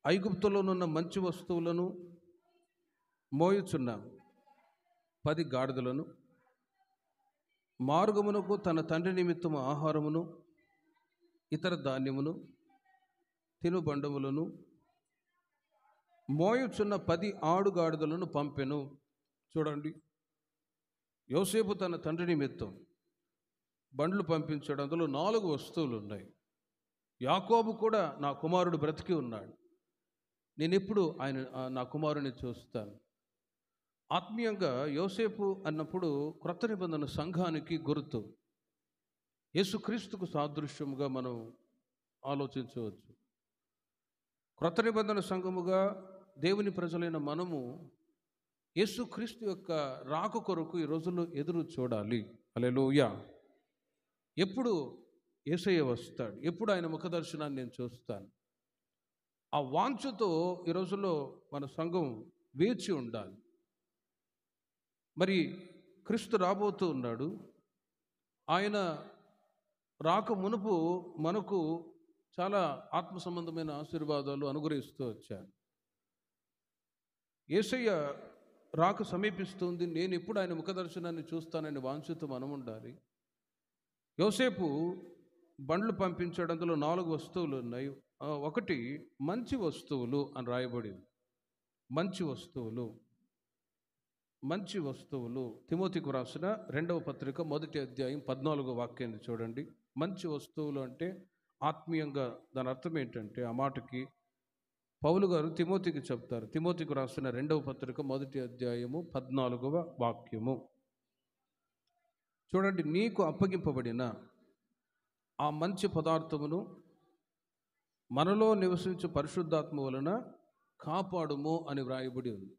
ఐగుప్తులోనున్న మంచి వస్తువులను మోయుచున్న 10 గాడిదలను, మార్గమునకు తన తండ్రి నిమిత్తం ఆహారమును, ఇతర ధాన్యమును, తినుబండములను మోయుచున్న 10 ఆడుగాడిదలను పంపెను. చూడండి, యోసేపు తన తండ్రి నిమిత్తం బండ్లు పంపించాడు. అందులో 4 వస్తువులు ఉన్నాయి. యాకోబు కూడా, నా కుమారుడు బ్రతికి ఉన్నాడు, నేను ఎప్పుడు నా కుమారుని చూస్తాను. ఆత్మీయంగా యోసేపు అన్నప్పుడు క్రొత్త నిబంధన సంఘానికి గుర్తు, యేసుక్రీస్తుకు సాదృశ్యముగా మనం ఆలోచించవచ్చు. క్రొత్త నిబంధన సంఘముగా దేవుని ప్రజలైన మనము యేసుక్రీస్తు యొక్క రాక కొరకు ఈ రోజుల్లో ఎదురు చూడాలి. హల్లెలూయా. ఎప్పుడు యేసయ్య వస్తాడు, ఎప్పుడు ఆయన ముఖ దర్శనాన్ని నేను చూస్తాను, ఆ వాంఛతో ఈ రోజుల్లో మన సంఘం వేచి ఉండాలి. మరి క్రీస్తు రాబోతూ ఉన్నాడు. ఆయన రాక మునుపు మనకు చాలా ఆత్మ సంబంధమైన ఆశీర్వాదాలు అనుగ్రహిస్తూ వచ్చారు. యేసయ్య రాక సమీపిస్తుంది, నేను ఎప్పుడు ఆయన ముఖ దర్శనాన్ని చూస్తానని వాంఛతో మనం ఉండాలి. యోసేపు బండ్లు పంపించాడు. అందులో 4 వస్తువులు ఉన్నాయి. ఒకటి మంచి వస్తువులు అని రాయబడింది. మంచి వస్తువులు తిమోతికి రాసిన 2వ పత్రిక 1వ అధ్యాయం 14వ వాక్యాన్ని చూడండి. మంచి వస్తువులు అంటే ఆత్మీయంగా దాని అర్థం ఏంటంటే, ఆ మాటకి పౌలు గారు తిమోతికి చెప్తారు. తిమోతికి రాసిన 2వ పత్రిక 1వ అధ్యాయము 14వ వాక్యము చూడండి. నీకు అప్పగింపబడిన ఆ మంచి పదార్థమును మనలో నివసించు పరిశుద్ధాత్మ వలన కాపాడుము అని వ్రాయబడి ఉంది.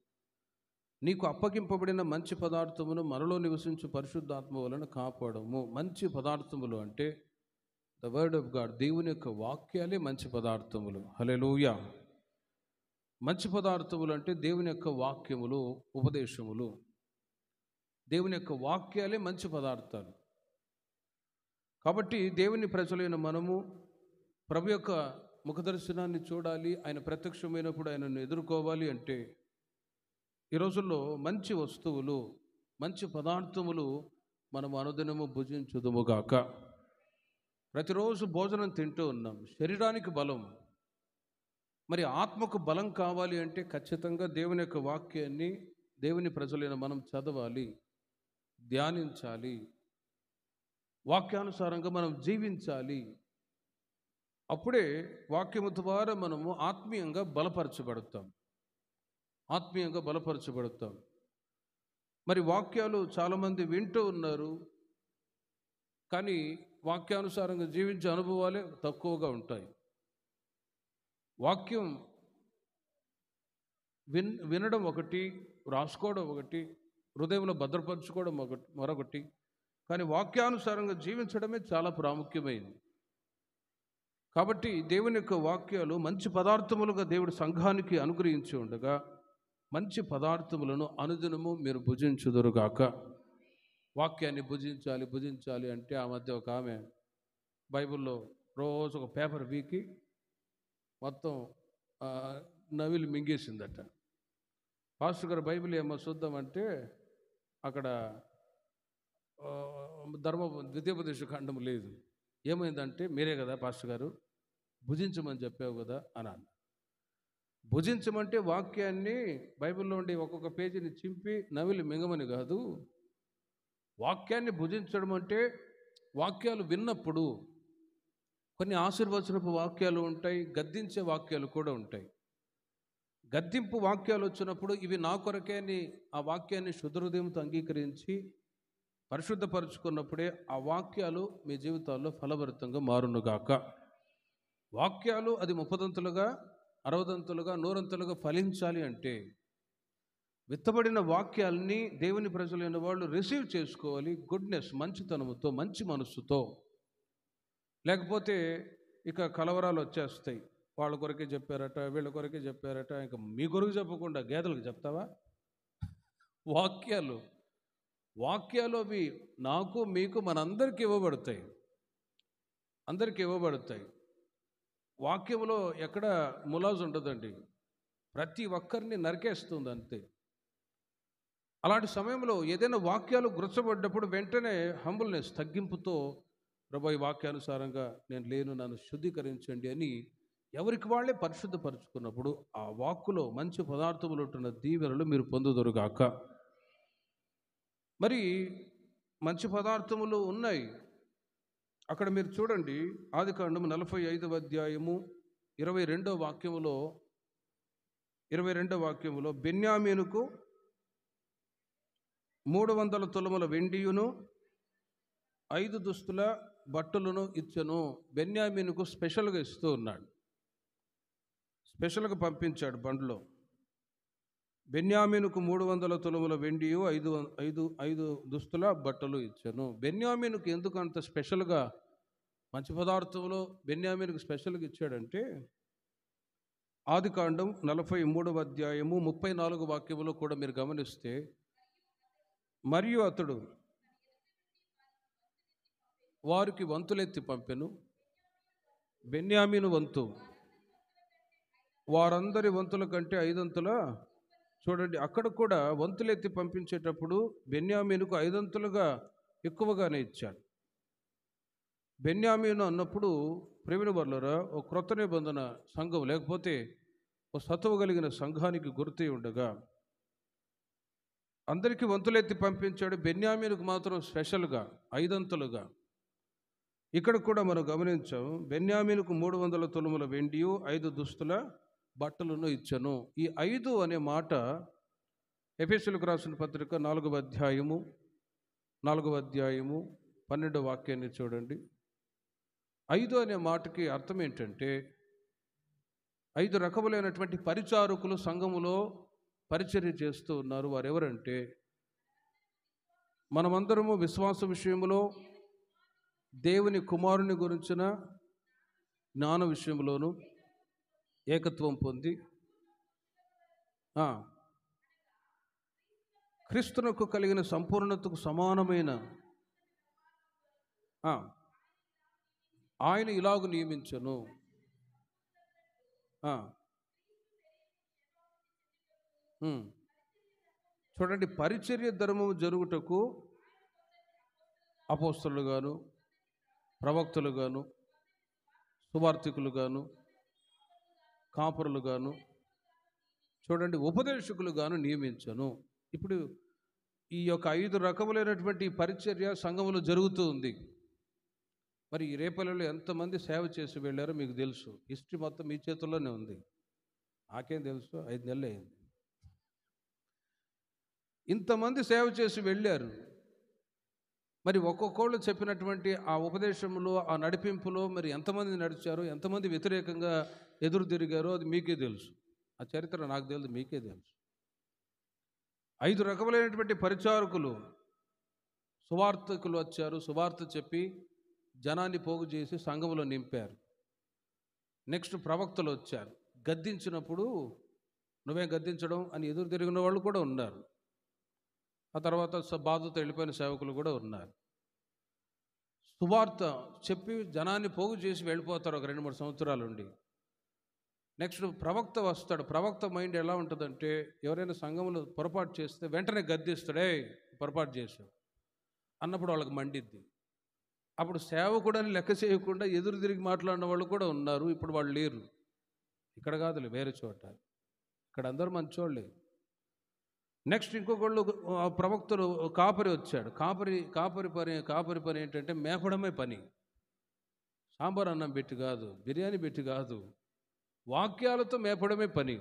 నీకు అప్పగింపబడిన మంచి పదార్థమును మనలో నివసించు పరిశుద్ధాత్మ వలన కాపాడము. మంచి పదార్థములు అంటే ద వర్డ్ ఆఫ్ గాడ్, దేవుని యొక్క వాక్యాలే మంచి పదార్థములు. హల్లెలూయా. మంచి పదార్థములు అంటే దేవుని యొక్క వాక్యములు, ఉపదేశములు, దేవుని యొక్క వాక్యాలే మంచి పదార్థాలు. కాబట్టి దేవుని ప్రజలైన మనము ప్రభు యొక్క ముఖదర్శనాన్ని చూడాలి, ఆయన ప్రత్యక్షమైనప్పుడు ఆయనను ఎదుర్కోవాలి అంటే ఈ రోజుల్లో మంచి వస్తువులు, మంచి పదార్థములు మనం అనుదినము భుజించుదుముగాక. ప్రతిరోజు భోజనం తింటూ ఉన్నాం, శరీరానికి బలం. మరి ఆత్మకు బలం కావాలి అంటే ఖచ్చితంగా దేవుని యొక్క వాక్యాన్ని దేవుని ప్రజలైన మనం చదవాలి, ధ్యానించాలి, వాక్యానుసారంగా మనం జీవించాలి. అప్పుడే వాక్యము ద్వారా మనము ఆత్మీయంగా బలపరచబడతాం. మరి వాక్యాలు చాలామంది వింటూ ఉన్నారు, కానీ వాక్యానుసారంగా జీవించే అనుభవాలే తక్కువగా ఉంటాయి. వాక్యం వినడం ఒకటి, రాసుకోవడం ఒకటి, హృదయంలో భద్రపరచుకోవడం మరొకటి, కానీ వాక్యానుసారంగా జీవించడమే చాలా ప్రాముఖ్యమైనది. కాబట్టి దేవుని యొక్క వాక్యాలు మంచి పదార్థములుగా దేవుడు సంఘానికి అనుగ్రహించి ఉండగా, మంచి పదార్థములను అనుదినము మీరు భుజించుదురుగాక. వాక్యాన్ని భుజించాలి అంటే ఆ మధ్య ఒక ఆమె బైబిల్లో రోజు ఒక పేపర్ వీకి మొత్తం నవిలి మింగేసిందట. పాస్టర్ గారు బైబిల్ ఏమో చూద్దామంటే అక్కడ ద్వితీయోపదేశ ఖండం లేదు. ఏమైందంటే, మీరే కదా పాస్టర్ గారు భుజించమని చెప్పావు కదా అన్నాను. భుజించమంటే వాక్యాన్ని బైబిల్లో ఉండి ఒక్కొక్క పేజీని చింపి నవిలి మింగమని కాదు. వాక్యాన్ని భుజించడం అంటే వాక్యాలు విన్నప్పుడు కొన్ని ఆశీర్వచనపు వాక్యాలు ఉంటాయి, గద్దించే వాక్యాలు కూడా ఉంటాయి. గద్దింపు వాక్యాలు వచ్చినప్పుడు ఇవి నా కొరకే అని ఆ వాక్యాన్ని శుద్ధ హృదయంతో అంగీకరించి పరిశుద్ధపరుచుకున్నప్పుడే ఆ వాక్యాలు మీ జీవితాల్లో ఫలభరితంగా మారునుగాక. వాక్యాలు అది 30దంతులుగా 60దంతులుగా 100ంతులుగా ఫలించాలి అంటే విత్తబడిన వాక్యాల్ని దేవుని ప్రజలైన వాళ్ళు రిసీవ్ చేసుకోవాలి. గుడ్నెస్, మంచితనముతో, మంచి మనస్సుతో. లేకపోతే ఇక కలవరాలు వచ్చేస్తాయి. వాళ్ళ కొరకే చెప్పారట, వీళ్ళ కొరకే చెప్పారట, ఇంకా మీ కొరకు చెప్పకుండా గేదెలకు చెప్తావా? వాక్యాలు అవి నాకు మీకు మనందరికీ ఇవ్వబడతాయి. అందరికీ ఇవ్వబడతాయి. వాక్యంలో ఎక్కడ ములాజు ఉండదండి. ప్రతి ఒక్కరిని నరికేస్తుంది అంతే. అలాంటి సమయంలో ఏదైనా వాక్యాలు గుర్చబడ్డప్పుడు వెంటనే హంబుల్నెస్, తగ్గింపుతో ప్రభు ఈ వాక్యానుసారంగా నేను లేను, నన్ను శుద్ధీకరించండి అని ఎవరికి వాళ్ళే పరిశుద్ధపరుచుకున్నప్పుడు ఆ వాక్కులో మంచి పదార్థములు ఉంటున్న దీవెనలు మీరు పొందుదురుగాక. మరి మంచి పదార్థములు ఉన్నాయి. అక్కడ మీరు చూడండి, ఆదికాండము 45వ అధ్యాయము 22వ వాక్యములో బెన్యామీనుకు 300 తులముల వెండియును 5 దుస్తుల బట్టలను ఇచ్చెను. బెన్యామీనుకు స్పెషల్గా ఇస్తూ ఉన్నాడు, స్పెషల్గా పంపించాడు బండ్లో. బెన్యామీనుకు 300 తులముల వెండియు 5 దుస్తుల బట్టలు ఇచ్చెను. బెన్యామీనుకు ఎందుకు అంత స్పెషల్గా మంచి పదార్థంలో బెన్యామీనుకు స్పెషల్గా ఇచ్చాడంటే, ఆదికాండం 43వ అధ్యాయము 34 వాక్యములో కూడా మీరు గమనిస్తే, మరియు అతడు వారికి వంతులెత్తి పంపెను. బెన్యామీను వంతు వారందరి వంతుల కంటే 5 అంతుల. చూడండి, అక్కడ కూడా వంతులెత్తి పంపించేటప్పుడు బెన్యామీనుకు 5 అంతులుగా ఎక్కువగానే ఇచ్చాడు. బెన్యామీను అన్నప్పుడు ప్రేమిన వర్లరా ఓ క్రొత్త నిబంధన సంఘం, లేకపోతే ఓ సత్తువ కలిగిన సంఘానికి గుర్తు ఉండగా అందరికీ వంతులెత్తి పంపించాడు. బెన్యామీనుకు మాత్రం స్పెషల్గా 5 అంతులుగా. ఇక్కడ కూడా మనం గమనించాం, బెన్యామీనుకు 300 తులముల వెండియు 5 దుస్తుల బట్టలను ఇచ్చను. ఈ 5 అనే మాట ఎఫెసీయులకు రాసిన పత్రిక 4వ అధ్యాయము 12వ వాక్యాన్ని చూడండి. 5 అనే మాటకి అర్థం ఏంటంటే, 5 రకములైనటువంటి పరిచారకులు సంఘములో పరిచర్య చేస్తూ ఉన్నారు. వారు ఎవరంటే, మనమందరము విశ్వాస విషయంలో దేవుని కుమారుని గురించిన జ్ఞాన విషయంలోను ఏకత్వం పొంది క్రీస్తునకు కలిగిన సంపూర్ణతకు సమానమైన ఆయన ఇలాగ నియమించను. చూడండి, పరిచర్య ధర్మము జరుగుటకు అపోస్తలులు గాను, ప్రవక్తలు గాను, సువార్తికులు గాను, కాపురులు గాను, చూడండి ఉపదేశకులు గాను నియమించను. ఇప్పుడు ఈ యొక్క 5 రకములైనటువంటి పరిచర్య సంఘములో జరుగుతూ ఉంది. మరి ఈ రేపల్లిలో ఎంతమంది సేవ చేసి వెళ్ళారో మీకు తెలుసు. హిస్టరీ మొత్తం మీ చేతుల్లోనే ఉంది. నాకేం తెలుసు, 5 నెలలు అయింది. ఇంతమంది సేవ చేసి వెళ్ళారు. మరి ఒక్కొక్కళ్ళు చెప్పినటువంటి ఆ ఉపదేశంలో, ఆ నడిపింపులో మరి ఎంతమంది నడిచారో, ఎంతమంది వ్యతిరేకంగా ఎదురు తిరిగారో అది మీకే తెలుసు. ఆ చరిత్ర నాకు తెలుసు, మీకే తెలుసు. 5 రకములైనటువంటి పరిచారకులు, సువార్తికులు వచ్చారు. సువార్త చెప్పి జనాన్ని పోగు చేసి సంఘములో నింపారు. నెక్స్ట్ ప్రవక్తలు వచ్చారు. గద్దించినప్పుడు నువ్వే గద్దించడం అని ఎదురు తిరిగిన వాళ్ళు కూడా ఉన్నారు. ఆ తర్వాత బాధతో వెళ్ళిపోయిన సేవకులు కూడా ఉన్నారు. సువార్త చెప్పి జనాన్ని పోగు చేసి వెళ్ళిపోతారు ఒక 2-3 సంవత్సరాలు ఉండి. నెక్స్ట్ ప్రవక్త వస్తాడు. ప్రవక్త మైండ్ ఎలా ఉంటుందంటే, ఎవరైనా సంఘంలో పొరపాటు చేస్తే వెంటనే గద్దిస్తాడే, పొరపాటు చేశావు అన్నప్పుడు వాళ్ళకి మండిద్ది. అప్పుడు సేవకుడని లెక్క చేయకుండా ఎదురు తిరిగి మాట్లాడిన వాళ్ళు కూడా ఉన్నారు. ఇప్పుడు వాళ్ళు లేరు. ఇక్కడ కాదులే, వేరే చోట. ఇక్కడ అందరూ మంచోళ్ళే. నెక్స్ట్ ఇంకొకళ్ళు ప్రవక్తలు కాపరి వచ్చాడు. కాపరి పని ఏంటంటే మేపడమే పని. సాంబార్ అన్నం పెట్టి కాదు, బిర్యానీ పెట్టి కాదు, వాక్యాలతో మేపడమే పని.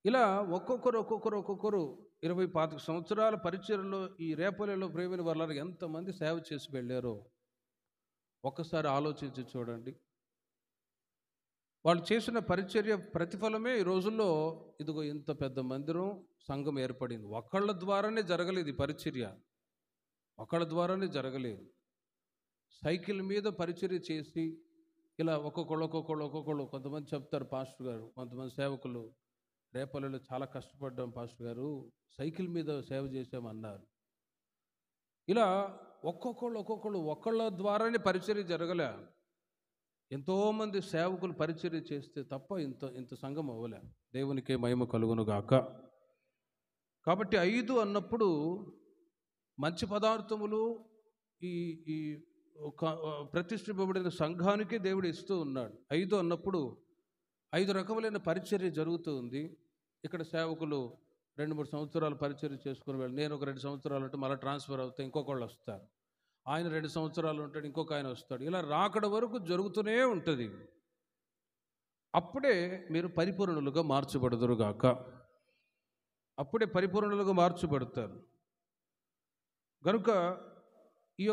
ఇలా ఒక్కొక్కరు 20-25 సంవత్సరాల పరిచయంలో ఈ రేపల్లెలో ప్రేమిని వాళ్ళ ఎంతమంది సేవ చేసి వెళ్ళారో ఒక్కసారి ఆలోచించి చూడండి. వాళ్ళు చేసిన పరిచర్య ప్రతిఫలమే ఈ రోజుల్లో ఇదిగో ఇంత పెద్ద మందిరం, సంఘం ఏర్పడింది. ఒకళ్ళ ద్వారానే జరగలేదు ఈ పరిచర్య, ఒకళ్ళ ద్వారానే జరగలేదు. సైకిల్ మీద పరిచర్య చేసి ఇలా ఒక్కొక్కళ్ళు కొంతమంది చెప్తారు, పాస్టర్ గారు, కొంతమంది సేవకులు, రేపల్లెలో చాలా కష్టపడ్డాం పాస్టర్ గారు, సైకిల్ మీద సేవ చేసామన్నారు. ఇలా ఒక్కొక్కళ్ళ ద్వారానే పరిచర్య జరగలే. ఎంతోమంది సేవకులు పరిచర్య చేస్తే తప్ప ఇంత సంఘం అవ్వలే. దేవునికే మహిమ కలుగును గాక. కాబట్టి 5 అన్నప్పుడు మంచి పదార్థములు ఈ ఈ ప్రతిష్ఠింపబడిన సంఘానికి దేవుడు ఇస్తూ ఉన్నాడు. 5 అన్నప్పుడు 5 రకములైన పరిచర్య జరుగుతూ ఉంది. ఇక్కడ సేవకులు 2-3 సంవత్సరాలు పరిచర్య చేసుకుని వెళ్ళి, నేను ఒక 2 సంవత్సరాలు అంటే మళ్ళీ ట్రాన్స్ఫర్ అవుతాయి, ఇంకొకళ్ళు వస్తారు. ఆయన 2 సంవత్సరాలు ఉంటాడు, ఇంకొక ఆయన వస్తాడు. ఇలా రాకడ వరకు జరుగుతూనే ఉంటుంది. అప్పుడే మీరు పరిపూర్ణులుగా మార్చబడుదురుగాక. అప్పుడే పరిపూర్ణులుగా మార్చబడతారు. కనుక ఈ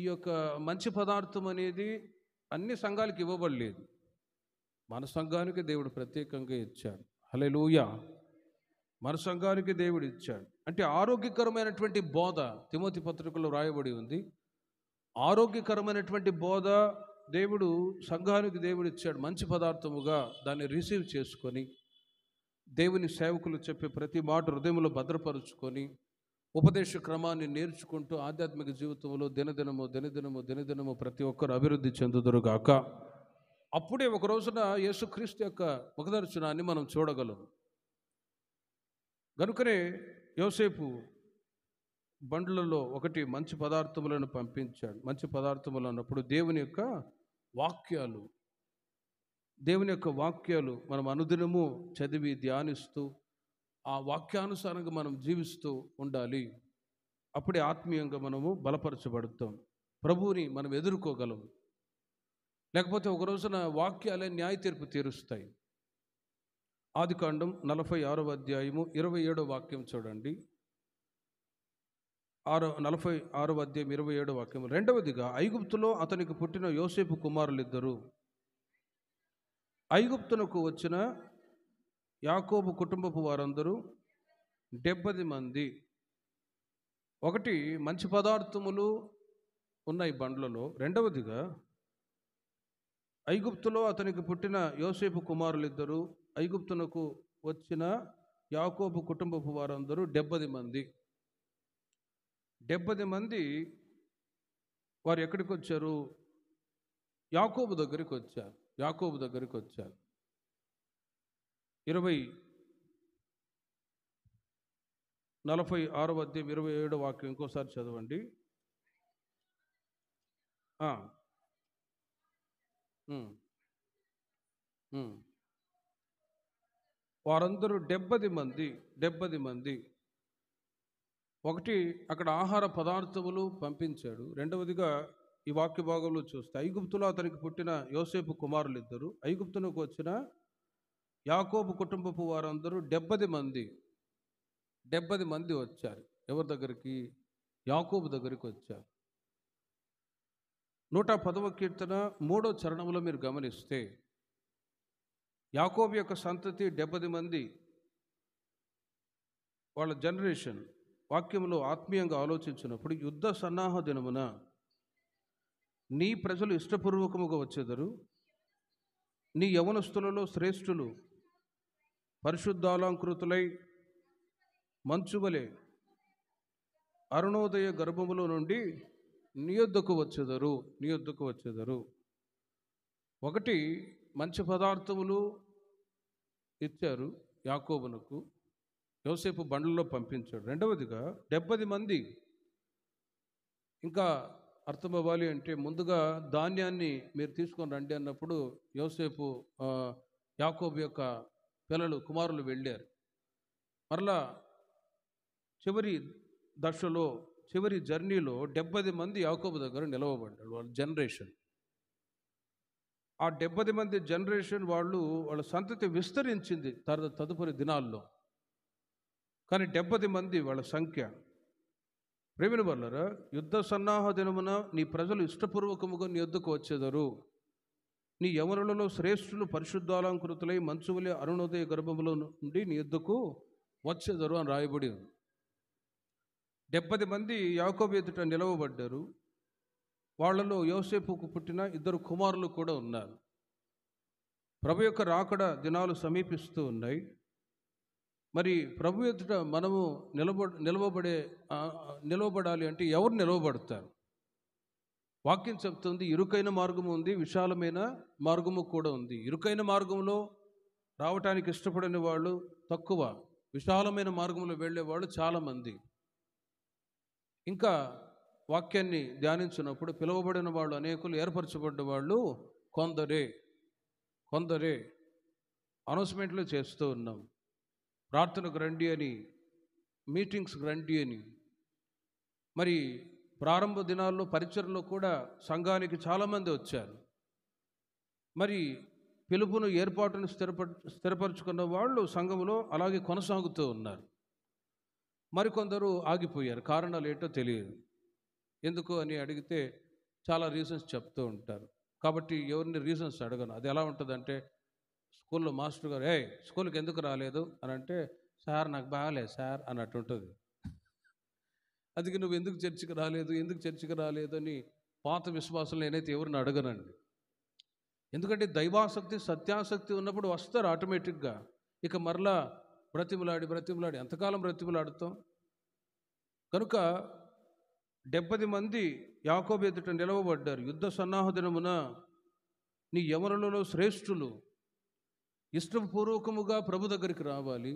యొక్క మంచి పదార్థం అనేది అన్ని సంఘాలకు ఇవ్వబడలేదు. మన సంఘానికి దేవుడు ప్రత్యేకంగా ఇచ్చాడు. హల్లెలూయా. మన సంఘానికి దేవుడు ఇచ్చాడు. అంటే ఆరోగ్యకరమైనటువంటి బోధ తిమోతి పత్రికలో రాయబడి ఉంది. ఆరోగ్యకరమైనటువంటి బోధ దేవుడు సంఘానికి దేవుడు ఇచ్చాడు. మంచి పదార్థముగా దాన్ని రిసీవ్ చేసుకొని దేవుని సేవకులు చెప్పే ప్రతి మాట హృదయంలో భద్రపరుచుకొని ఉపదేశ క్రమాన్ని నేర్చుకుంటూ ఆధ్యాత్మిక జీవితంలో దినదినము ప్రతి ఒక్కరు అభివృద్ధి చెందుదురుగాక. అప్పుడే ఒక రోజున యేసుక్రీస్తు యొక్క ముఖదర్శనాన్ని మనం చూడగలం. కనుకనే యోసేపు బండ్లలో ఒకటి మంచి పదార్థములను పంపించాడు. మంచి పదార్థములు అన్నప్పుడు దేవుని యొక్క వాక్యాలు మనం అనుదినము చదివి ధ్యానిస్తూ ఆ వాక్యానుసారంగా మనం జీవిస్తూ ఉండాలి. అప్పుడే ఆత్మీయంగా మనము బలపరచబడతాం, ప్రభువుని మనం ఎదుర్కోగలం. లేకపోతే ఒక రోజున వాక్యాలే న్యాయ తీర్పు తీరుస్తాయి. ఆదికాండం 46వ అధ్యాయము 27వ వాక్యం చూడండి. 46వ అధ్యాయం 27వ వాక్యం. రెండవదిగా ఐగుప్తులో అతనికి పుట్టిన యోసేపు కుమారులిద్దరు. ఐగుప్తునకు వచ్చిన యాకోబు కుటుంబపు వారందరూ 70 మంది. ఒకటి మంచి పదార్థములు ఉన్నాయి బండ్లలో. రెండవదిగా ఐగుప్తులో అతనికి పుట్టిన యోసేపు కుమారులిద్దరు, ఐగుప్తునకు వచ్చిన యాకోబు కుటుంబపు వారందరూ 70 మంది. 70 మంది వారు ఎక్కడికి వచ్చారు? యాకోబు దగ్గరికి వచ్చారు. 46వ అధ్యాయం 27వ వాక్యం ఇంకోసారి చదవండి. వారందరూ 70 మంది. ఒకటి అక్కడ ఆహార పదార్థములు పంపించాడు. రెండవదిగా ఈ వాక్య భాగంలో చూస్తే ఐగుప్తులో అతనికి పుట్టిన యోసేపు కుమారులిద్దరు, ఐగుప్తునకు వచ్చిన యాకోబు కుటుంబపు వారందరూ 70 మంది. 70 మంది వచ్చారు. ఎవరి దగ్గరికి? యాకోబు దగ్గరికి వచ్చారు. 110వ కీర్తన 3వ చరణంలో మీరు గమనిస్తే యాకోబు యొక్క సంతతి 70 మంది, వాళ్ళ జనరేషన్ వాక్యంలో ఆత్మీయంగా ఆలోచించినప్పుడు, యుద్ధ సన్నాహ దినమున నీ ప్రజలు ఇష్టపూర్వకముగా వచ్చేదరు, నీ యవనస్తులలో శ్రేష్ఠులు పరిశుద్ధాలంకృతులై మంచువలే అరుణోదయ గర్భములో నుండి నీ యొద్దకు వచ్చేదరు. ఒకటి మంచి పదార్థములు ఇచ్చారు యాకోబునకు, యోసేపు బండ్లలో పంపించాడు. రెండవదిగా 70 మంది. ఇంకా అర్థం అవ్వాలి అంటే ముందుగా ధాన్యాన్ని మీరు తీసుకొని రండి అన్నప్పుడు యోసేపు యాకోబు యొక్క కుమారులు వెళ్ళారు. మరలా చివరి దశలో చివరి జర్నీలో 70 మంది యాకోబు దగ్గర నిలవబడ్డారు. వాళ్ళ జనరేషన్, ఆ 70 మంది జనరేషన్ వాళ్ళ సంతతి విస్తరించింది తదుపరి దినాల్లో. కానీ 70 మంది వాళ్ళ సంఖ్య. ప్రేమిన వాళ్ళరా, యుద్ధ సన్నాహ దినమున నీ ప్రజలు ఇష్టపూర్వకముగా నీ యొద్దకు వచ్చేదరు. నీ యవనులలో శ్రేష్ఠులు పరిశుద్ధాలంకృతులై మంచువలే అరుణోదయ గర్భములో నుండి నీ యొద్దకు వచ్చేదరు అని రాయబడి ఉంది. 70 మంది యాకోబు ఎదుట నిలవబడ్డారు. వాళ్ళలో యోసేపుకు పుట్టిన 2 కుమారులు కూడా ఉన్నారు. ప్రభు యొక్క రాకడ దినాలు సమీపిస్తూ ఉన్నాయి. మరి ప్రభు ఎదుట మనము నిలవబడాలి అంటే ఎవరు నిలవబడతారు? వాక్యం చెప్తుంది, ఇరుకైన మార్గము ఉంది, విశాలమైన మార్గము కూడా ఉంది. ఇరుకైన మార్గంలో రావటానికి ఇష్టపడని వాళ్ళు తక్కువ, విశాలమైన మార్గంలో వెళ్ళేవాళ్ళు చాలామంది. ఇంకా వాక్యాన్ని ధ్యానించినప్పుడు పిలువబడిన వాళ్ళు అనేకులు, ఏర్పరచబడ్డ వాళ్ళు కొందరే అనౌన్స్మెంట్లు చేస్తూ ఉన్నాం. ప్రార్థనకు రండి అని, మీటింగ్స్కి రండి అని. మరి ప్రారంభ దినాల్లో పరిచర్లో కూడా సంఘానికి చాలామంది వచ్చారు. మరి పిలుపును ఏర్పాటును స్థిరపరచుకున్న వాళ్ళు సంఘంలో అలాగే కొనసాగుతూ ఉన్నారు. మరికొందరు ఆగిపోయారు. కారణాలు ఏంటో తెలియదు. ఎందుకు అని అడిగితే చాలా రీజన్స్ చెప్తూ ఉంటారు. కాబట్టి ఎవరిని రీజన్స్ అడగను. అది ఎలా ఉంటుందంటే, స్కూల్లో మాస్టర్ గారు స్కూల్కి ఎందుకు రాలేదు అని అంటే, సార్ నాకు బాగాలేదు సార్ అన్నట్టు ఉంటుంది. అందుకే నువ్వు ఎందుకు చర్చికి రాలేదు అని పాత విశ్వాసం నేనైతే ఎవరిని అడగనండి. ఎందుకంటే దైవాసక్తి సత్యాసక్తి ఉన్నప్పుడు వస్తారు ఆటోమేటిక్గా. ఇక మరలా బ్రతిమలాడి ఎంతకాలం బ్రతిమలాడుతాం? కనుక 70 మంది యాకోబు ఎదుట నిలవబడ్డారు. యుద్ధ సన్నాహ దినమున నీ యవనులలో శ్రేష్ఠులు ఇష్టపూర్వకముగా ప్రభు దగ్గరికి రావాలి.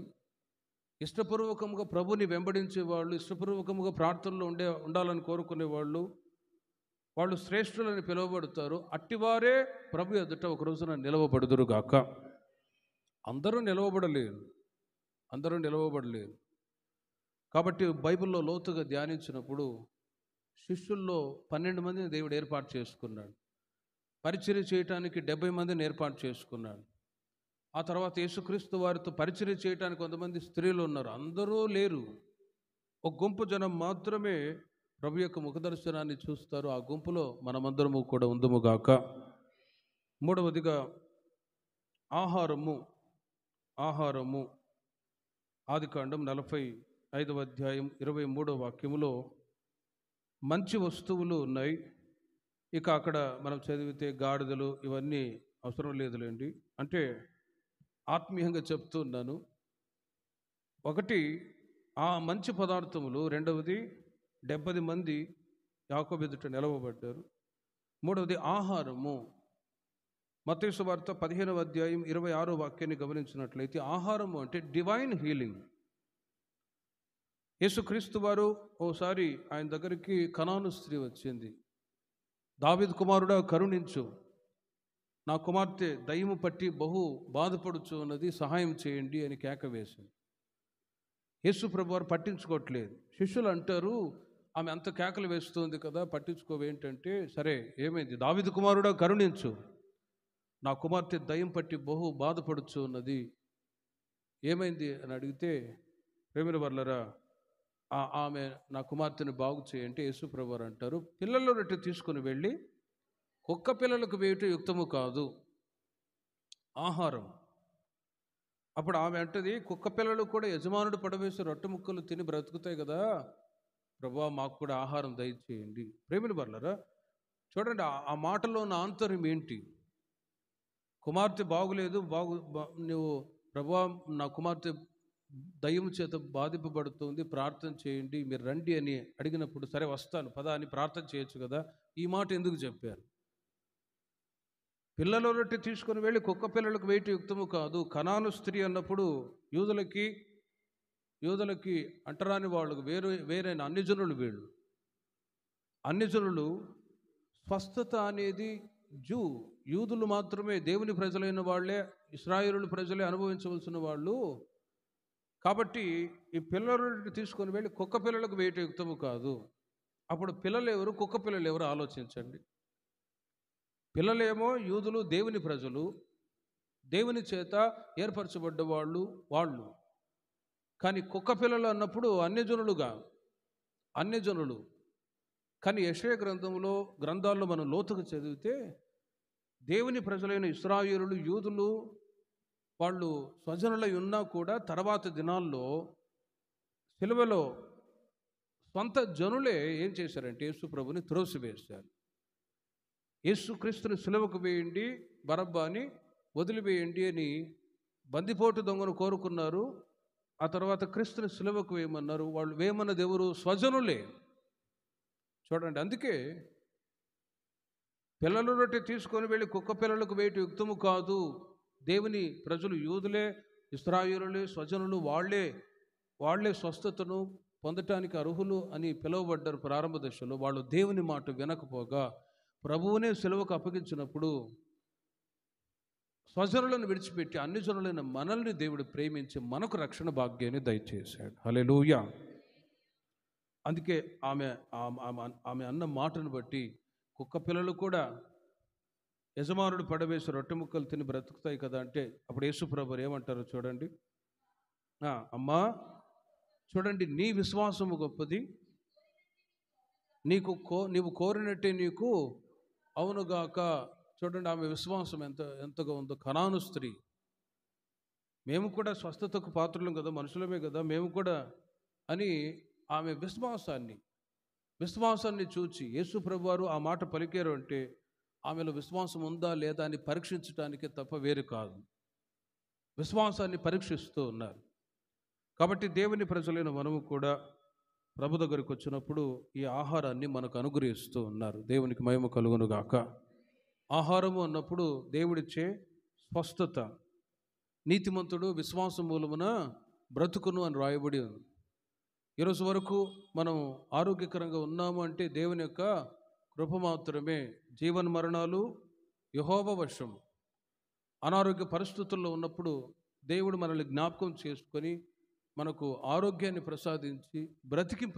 ఇష్టపూర్వకముగా ప్రభుని వెంబడించే వాళ్ళు, ఇష్టపూర్వకముగా ప్రార్థనలో ఉండాలని కోరుకునే వాళ్ళు శ్రేష్ఠులని పిలువబడతారు. అట్టివారే ప్రభు ఎదుట ఒక రోజున నిలవబడుదురుగాక. అందరూ నిలవబడలేరు. కాబట్టి బైబిల్లో లోతుగా ధ్యానించినప్పుడు శిష్యుల్లో 12 మందిని దేవుడు ఏర్పాటు చేసుకున్నాడు. పరిచర్య చేయటానికి 70 మందిని ఏర్పాటు చేసుకున్నాడు. ఆ తర్వాత యేసుక్రీస్తు వారితో పరిచర్య చేయటానికి కొంతమంది స్త్రీలు ఉన్నారు. అందరూ లేరు. ఒక గుంపు జనం మాత్రమే ప్రభు యొక్క ముఖదర్శనాన్ని చూస్తారు. ఆ గుంపులో మనమందరము కూడా ఉందుముగాక. మూడవదిగా ఆహారము. ఆదికాండం 45వ అధ్యాయం 23వ వాక్యములో మంచి వస్తువులు ఉన్నాయి. ఇక అక్కడ మనం చదివితే గాడిదలు ఇవన్నీ అవసరం లేదులేండి. అంటే ఆత్మీయంగా చెప్తున్నాను. ఒకటి ఆ మంచి పదార్థములు, రెండవది 70 మంది యాకోబు ఎదుట నిలవబడ్డారు. మూడవది ఆహారము. మత్తయి సువార్త 15వ అధ్యాయం 26వ వాక్యాన్ని గమనించినట్లయితే ఆహారము అంటే డివైన్ హీలింగ్. యేసుక్రీస్తు వారు ఓసారి ఆయన దగ్గరికి కనాను స్త్రీ వచ్చింది. దావీదు కుమారుడా కరుణించు, నా కుమార్తె దయ్యము పట్టి బహు బాధపడుచు ఉన్నది, సహాయం చేయండి అని కేక వేసింది. యేసు ప్రభు వారు పట్టించుకోవట్లేదు. శిష్యులు అంటారు, ఆమె అంత కేకలు వేస్తుంది కదా, పట్టించుకోవేంటంటే, సరే ఏమైంది? దావీదు కుమారుడా కరుణించు, నా కుమార్తె దయ్యం పట్టి బహు బాధపడుచు ఉన్నది, ఏమైంది అని అడిగితే, ప్రేమిల వర్లరా ఆమె నా కుమార్తెను బాగు చేయంటే యేసు ప్రభు వారు అంటారు, పిల్లల రొట్టె తీసుకుని వెళ్ళి కుక్క పిల్లలకు వేయటం యుక్తము కాదు. ఆహారం. అప్పుడు ఆమె అంటది, కుక్క పిల్లలు కూడా యజమానుడు పడవేసి రొట్టె ముక్కలు తిని బ్రతుకుతాయి కదా, ప్రభువా మాకు కూడా ఆహారం దయచేయండి. ప్రేమిల వర్లరా చూడండి, ఆ మాటలో ఉన్న ఆంతర్యం ఏంటి? కుమార్తె బాగులేదు, నువ్వు ప్రభువా నా కుమార్తె దయ్యం చేత బాధింపబడుతుంది, ప్రార్థన చేయండి, మీరు రండి అని అడిగినప్పుడు సరే వస్తాను పదా అని ప్రార్థన చేయొచ్చు కదా. ఈ మాట ఎందుకు చెప్పారు? పిల్లల రొట్టె తీసుకొని వెళ్ళి కుక్క పిల్లలకు వేయటం యుక్తము కాదు. కనాను స్త్రీ అన్నప్పుడు యూదులకి అంటరాని వాళ్ళకు వేరైన అన్ని జనులు వీళ్ళు. అన్ని జనులు స్వస్థత అనేది జూ యూదులు మాత్రమే, దేవుని ప్రజలైన వాళ్ళే, ఇశ్రాయేలు ప్రజలే అనుభవించవలసిన వాళ్ళు. కాబట్టి ఈ పిల్లలను తీసుకొని వెళ్ళి కుక్క పిల్లలకు వేయటం యుక్తము కాదు. అప్పుడు పిల్లలు ఎవరు, కుక్క పిల్లలు ఎవరు ఆలోచించండి. పిల్లలేమో యూదులు, దేవుని ప్రజలు, దేవుని చేత ఏర్పరచబడ్డ వాళ్ళు. కానీ కుక్క పిల్లలు అన్నప్పుడు అన్యజనులు. కానీ యెషయా గ్రంథాల్లో మనం లోతుగా చదివితే దేవుని ప్రజలైన ఇశ్రాయేలులు, యూదులు వాళ్ళు స్వజనులై ఉన్నా కూడా తర్వాత దినాల్లో సిలువలో స్వంత జనులే ఏం చేశారంటే యేసు ప్రభుని త్రోసివేశారు. యేసుక్రీస్తుని సిలువకు వేయండి, బరబ్బాని వదిలివేయండి అని బందిపోటు దొంగను కోరుకున్నారు. ఆ తర్వాత క్రీస్తుని సిలువకు వేయమన్నారు. వాళ్ళు వేయమన్నది ఎవరు? స్వజనులే. చూడండి, అందుకే పిల్లల రొట్టె తీసుకొని వెళ్ళి కుక్క పిల్లలకు వేయటం యుక్తము కాదు. దేవుని ప్రజలు యూదులే, ఇశ్రాయేలులే, స్వజనులు వాళ్ళే స్వస్థతను పొందటానికి అర్హులు అని పిలువబడ్డారు. ప్రారంభ దశలో వాళ్ళు దేవుని మాట వినకపోగా ప్రభువునే సిలువకు అప్పగించినప్పుడు స్వజనులను విడిచిపెట్టి అన్ని జనులైన మనల్ని దేవుడు ప్రేమించి మనకు రక్షణ భాగ్యాన్ని దయచేశాడు. హల్లెలూయా. అందుకే ఆమె అన్న మాటను బట్టి కుక్క పిల్లలు కూడా యజమానుడు పడవేసి రొట్టె ముక్కలు తిని బ్రతుకుతాయి కదా అంటే అప్పుడు యేసు ప్రభువు ఏమంటారో చూడండి. అమ్మా చూడండి, నీ విశ్వాసము గొప్పది, నీవు కోరినట్టే నీకు అవునుగాక. చూడండి ఆమె విశ్వాసం ఎంతగా ఉందో. కనాను స్త్రీ, మేము కూడా స్వస్థతకు పాత్రలం కదా, మనుషులమే కదా మేము కూడా అని ఆమె విశ్వాసాన్ని చూచి యేసు ప్రభువారు ఆ మాట పలికారు అంటే ఆమెలో విశ్వాసం ఉందా లేదా అని పరీక్షించడానికి తప్ప వేరు కాదు. విశ్వాసాన్ని పరీక్షిస్తూ ఉన్నారు. కాబట్టి దేవుని ప్రజలైన మనము కూడా ప్రభు దగ్గరికి వచ్చినప్పుడు ఈ ఆహారాన్ని మనకు అనుగ్రహిస్తూ ఉన్నారు. దేవునికి మహిమ కలుగును గాక. ఆహారము అన్నప్పుడు దేవుడిచ్చే స్వస్థత. నీతిమంతుడు విశ్వాసం మూలమున బ్రతుకును అని రాయబడి ఉంది. ఈరోజు వరకు మనం ఆరోగ్యకరంగా ఉన్నాము అంటే దేవుని యొక్క కృప మాత్రమే. జీవన మరణాలు యెహోవా వశం. అనారోగ్య పరిస్థితుల్లో ఉన్నప్పుడు దేవుడు మనల్ని జ్ఞాపకం చేసుకొని మనకు ఆరోగ్యాన్ని ప్రసాదించి బ్రతికింప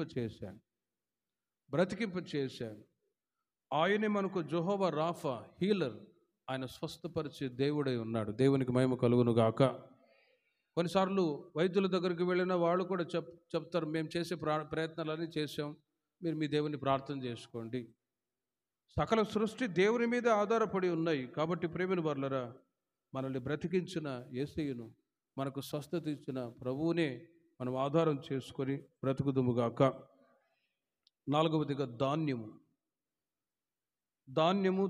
చేశాడు. ఆయనే మనకు యెహోవా రాఫా, హీలర్. ఆయన స్వస్థపరిచే దేవుడై ఉన్నాడు. దేవునికి మహిమ కలుగును గాక. కొన్నిసార్లు వైద్యుల దగ్గరికి వెళ్ళిన వాళ్ళు కూడా చెప్తారు, మేము చేసే ప్రయత్నాలన్నీ చేసాం, మీరు మీ దేవుని ప్రార్థన చేసుకోండి. సకల సృష్టి దేవుని మీద ఆధారపడి ఉన్నాయి. కాబట్టి ప్రేమిని వర్లరా, మనల్ని బ్రతికించిన యేసయ్యను, మనకు స్వస్థత ఇచ్చిన ప్రభువునే మనం ఆధారం చేసుకొని బ్రతుకుదుముగాక. నాలుగవదిగా ధాన్యము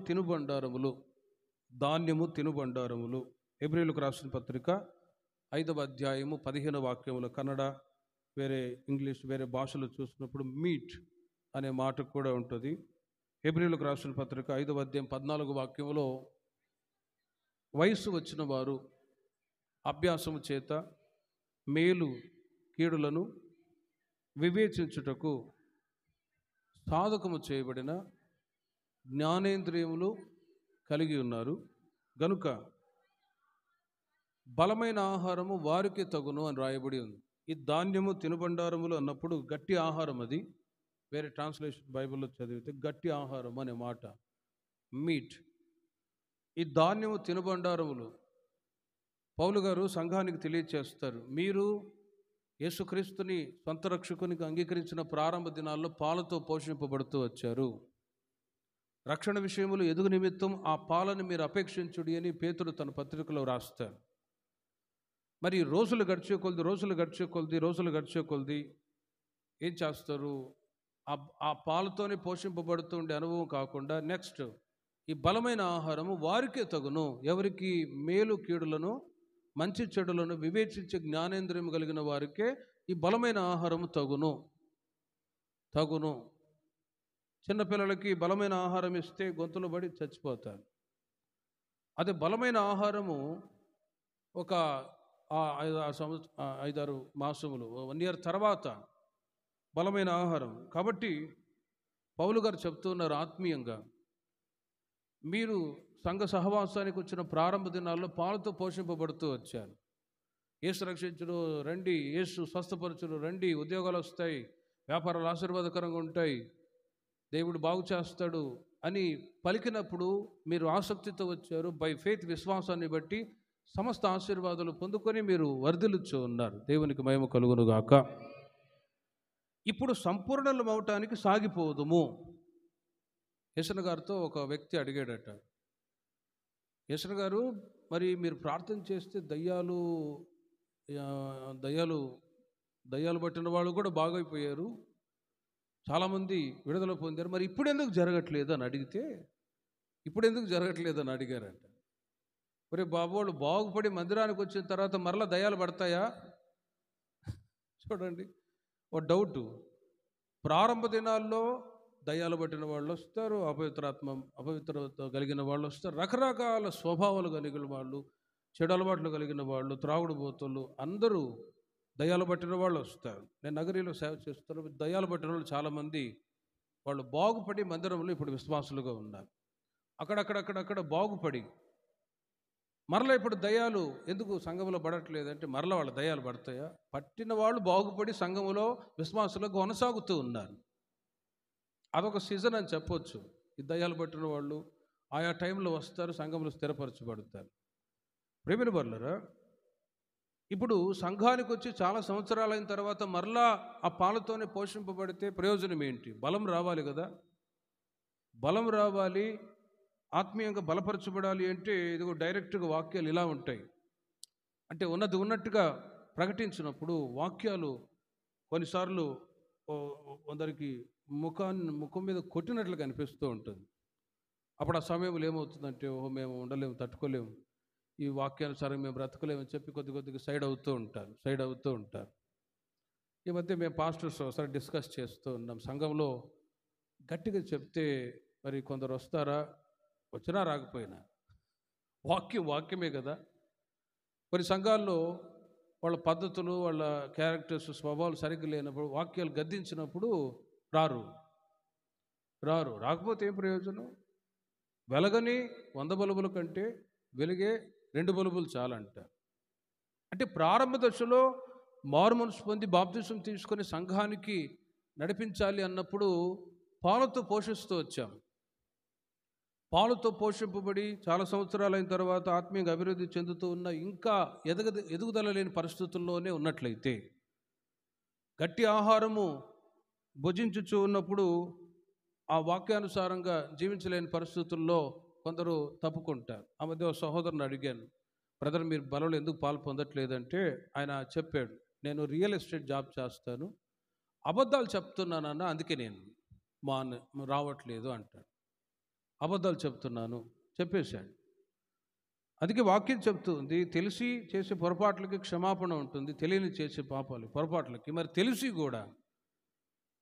తినుబండారములు. హెబ్రీయులకు రాసిన పత్రిక 5వ అధ్యాయము 15వ వాక్యములో, కన్నడ వేరే ఇంగ్లీష్ వేరే భాషలో చూసినప్పుడు మీట్ అనే మాట కూడా ఉంటుంది. హెబ్రీయులకు రాసిన పత్రిక 5వ అధ్యాయం 14వ వాక్యములో, వయసు వచ్చిన వారు అభ్యాసము చేత మేలు కీడులను వివేచించుటకు సాధకము చేయబడిన జ్ఞానేంద్రియములు కలిగి ఉన్నారు గనుక బలమైన ఆహారము వారికి తగును అని రాయబడి ఉంది. ఈ ధాన్యము తినుబండారములు అన్నప్పుడు గట్టి ఆహారం. అది వేరే ట్రాన్స్లేషన్ బైబిల్లో చదివితే గట్టి ఆహారం అనే మాట మీట్. ఈ ధాన్యము తినుబండారములు పౌలు గారు సంఘానికి తెలియచేస్తారు. మీరు యేసుక్రీస్తుని సొంత రక్షకునికి అంగీకరించిన ప్రారంభ దినాల్లో పాలతో పోషింపబడుతూ వచ్చారు. రక్షణ విషయములు ఎదుగు నిమిత్తం ఆ పాలను మీరు అపేక్షించుడి అని పేతురు తన పత్రికలో రాస్తారు. మరి రోజులు గడిచే కొలది ఏం చేస్తారు? ఆ పాలతోనే పోషింపబడుతూ ఉండే అనుభవం కాకుండా నెక్స్ట్ ఈ బలమైన ఆహారము వారికే తగును. ఎవరికి? మేలు కీడులను మంచి చెడులను వివేచించే జ్ఞానేంద్రియం కలిగిన వారికే ఈ బలమైన ఆహారము తగును. చిన్నపిల్లలకి బలమైన ఆహారం ఇస్తే గొంతులో పడి చచ్చిపోతారు. అదే బలమైన ఆహారము ఒక 5-6 మాసములు 1 year తర్వాత బలమైన ఆహారం. కాబట్టి పౌలు గారు చెప్తున్నారు ఆత్మీయంగా, మీరు సంఘ సహవాసానికి వచ్చిన ప్రారంభ దినాల్లో పాలతో పోషింపబడుతూ వచ్చారు. యేసు రక్షించును రండి, యేసు స్వస్థపరచును రండి, ఉద్యోగాలు వస్తాయి, వ్యాపారాలు ఆశీర్వాదకరంగా ఉంటాయి, దేవుడు బాగు చేస్తాడు అని పలికినప్పుడు మీరు ఆసక్తితో వచ్చారు. బై ఫెయిత్, విశ్వాసాన్ని బట్టి సమస్త ఆశీర్వాదాలు పొందుకొని మీరు వర్ధిల్లుచూ ఉన్నారు. దేవునికి మహిమ కలుగును గాక. ఇప్పుడు సంపూర్ణలం అవటానికి సాగిపోదుము. యేసన్న గారితో ఒక వ్యక్తి అడిగాడట, యేసన్న గారు, మరి మీరు ప్రార్థన చేస్తే దయ్యాలు దయ్యాలు దయ్యాలు పట్టిన వాళ్ళు కూడా బాగైపోయారు, చాలామంది విడుదల పొందారు, మరి ఇప్పుడు ఎందుకు జరగట్లేదు అని అడిగితే, ఇప్పుడు ఎందుకు జరగట్లేదు అని అడిగారంట. ఒరే బాబు, వాళ్ళు బాగుపడి మందిరానికి వచ్చిన తర్వాత మరలా దయ్యాలు పడతాయా? చూడండి, ఓ డౌటు. ప్రారంభ దినాల్లో దయ్యాలు పట్టిన వాళ్ళు వస్తారు, అపవిత్రత కలిగిన వాళ్ళు వస్తారు, రకరకాల స్వభావాలు కలిగిన వాళ్ళు, చెడు అలవాట్లు కలిగిన వాళ్ళు, త్రాగుడు బోతులు, అందరూ దయ్యాలు పట్టిన వాళ్ళు వస్తారు. నేను నగరీలో సేవ చేస్తాను. దయ్యాలు పట్టిన వాళ్ళు చాలామంది వాళ్ళు బాగుపడి మందిరంలో ఇప్పుడు విశ్వాసులుగా ఉన్నారు. అక్కడక్కడ బాగుపడి మరలా ఇప్పుడు దయ్యాలు ఎందుకు సంఘంలో పడట్లేదంటే, మరలా వాళ్ళ దయ్యాలు పడతాయా? పట్టిన వాళ్ళు బాగుపడి సంఘంలో విశ్వాసులుగా కొనసాగుతూ ఉన్నారు. అదొక సీజన్ అని చెప్పొచ్చు. ఈ దయ్యాలు పట్టిన వాళ్ళు ఆయా టైంలో వస్తారు, సంఘంలో స్థిరపరచబడతారు. ప్రేమిన వర్లరా, ఇప్పుడు సంఘానికి వచ్చి చాలా సంవత్సరాలైన తర్వాత మరలా ఆ పాలతోనే పోషింపబడితే ప్రయోజనం ఏంటి? బలం రావాలి కదా. బలం రావాలి, ఆత్మీయంగా బలపరచబడాలి అంటే ఇదిగో డైరెక్ట్గా వాక్యాలు ఇలా ఉంటాయి. అంటే ఉన్నది ఉన్నట్టుగా ప్రకటించినప్పుడు వాక్యాలు కొన్నిసార్లు కొందరికి ముఖం మీద కొట్టినట్లుగా అనిపిస్తూ ఉంటుంది. అప్పుడు ఆ సమయంలో ఏమవుతుందంటే, ఓహో మేము ఉండలేము, తట్టుకోలేము, ఈ వాక్యానుసారం మేము బ్రతకలేమని చెప్పి కొద్దిగా సైడ్ అవుతూ ఉంటారు. ఈ మధ్య మేము పాస్టర్స్ ఒకసారి డిస్కస్ చేస్తూ ఉన్నాం. సంఘంలో గట్టిగా చెప్తే మరి కొందరు వస్తారా? వచ్చినా రాకపోయినా వాక్యమే కదా. కొన్ని సంఘాల్లో వాళ్ళ పద్ధతులు, వాళ్ళ క్యారెక్టర్స్, స్వభావాలు సరిగ్గా లేనప్పుడు, వాక్యాలు గద్దించినప్పుడు రాకపోతే ఏం ప్రయోజనం? వెలగని 100 బల్బుల కంటే వెలిగే 2 బల్బులు చాలంట. అంటే ప్రారంభ దశలో మారు మనసు పొంది బాప్తిసం తీసుకొని సంఘానికి నడిపించాలి అన్నప్పుడు పాలతో పోషిస్తూ వచ్చాం. పాలతో పోషింపబడి చాలా సంవత్సరాలైన తర్వాత ఆత్మీయంగా అభివృద్ధి చెందుతూ ఉన్న, ఇంకా ఎదుగుదల లేని పరిస్థితుల్లోనే ఉన్నట్లయితే, గట్టి ఆహారము భుజించుచూ ఉన్నప్పుడు ఆ వాక్యానుసారంగా జీవించలేని పరిస్థితుల్లో కొందరు తప్పుకుంటారు. ఆ మధ్య ఒక సహోదరుని అడిగాను, బ్రదర్ మీరు బలలో ఎందుకు పాలు పొందట్లేదంటే ఆయన చెప్పాడు, నేను రియల్ ఎస్టేట్ జాబ్ చేస్తాను, అబద్ధాలు చెప్తున్నానన్న, అందుకే నేను రావట్లేదు అంటాడు. అబద్ధాలు చెప్తున్నాను చెప్పేశాడు. అందుకే వాక్యం చెప్తుంది, తెలిసి చేసే పొరపాట్లకి క్షమాపణ ఉంటుంది, తెలియని చేసే పొరపాట్లకి. మరి తెలిసి కూడా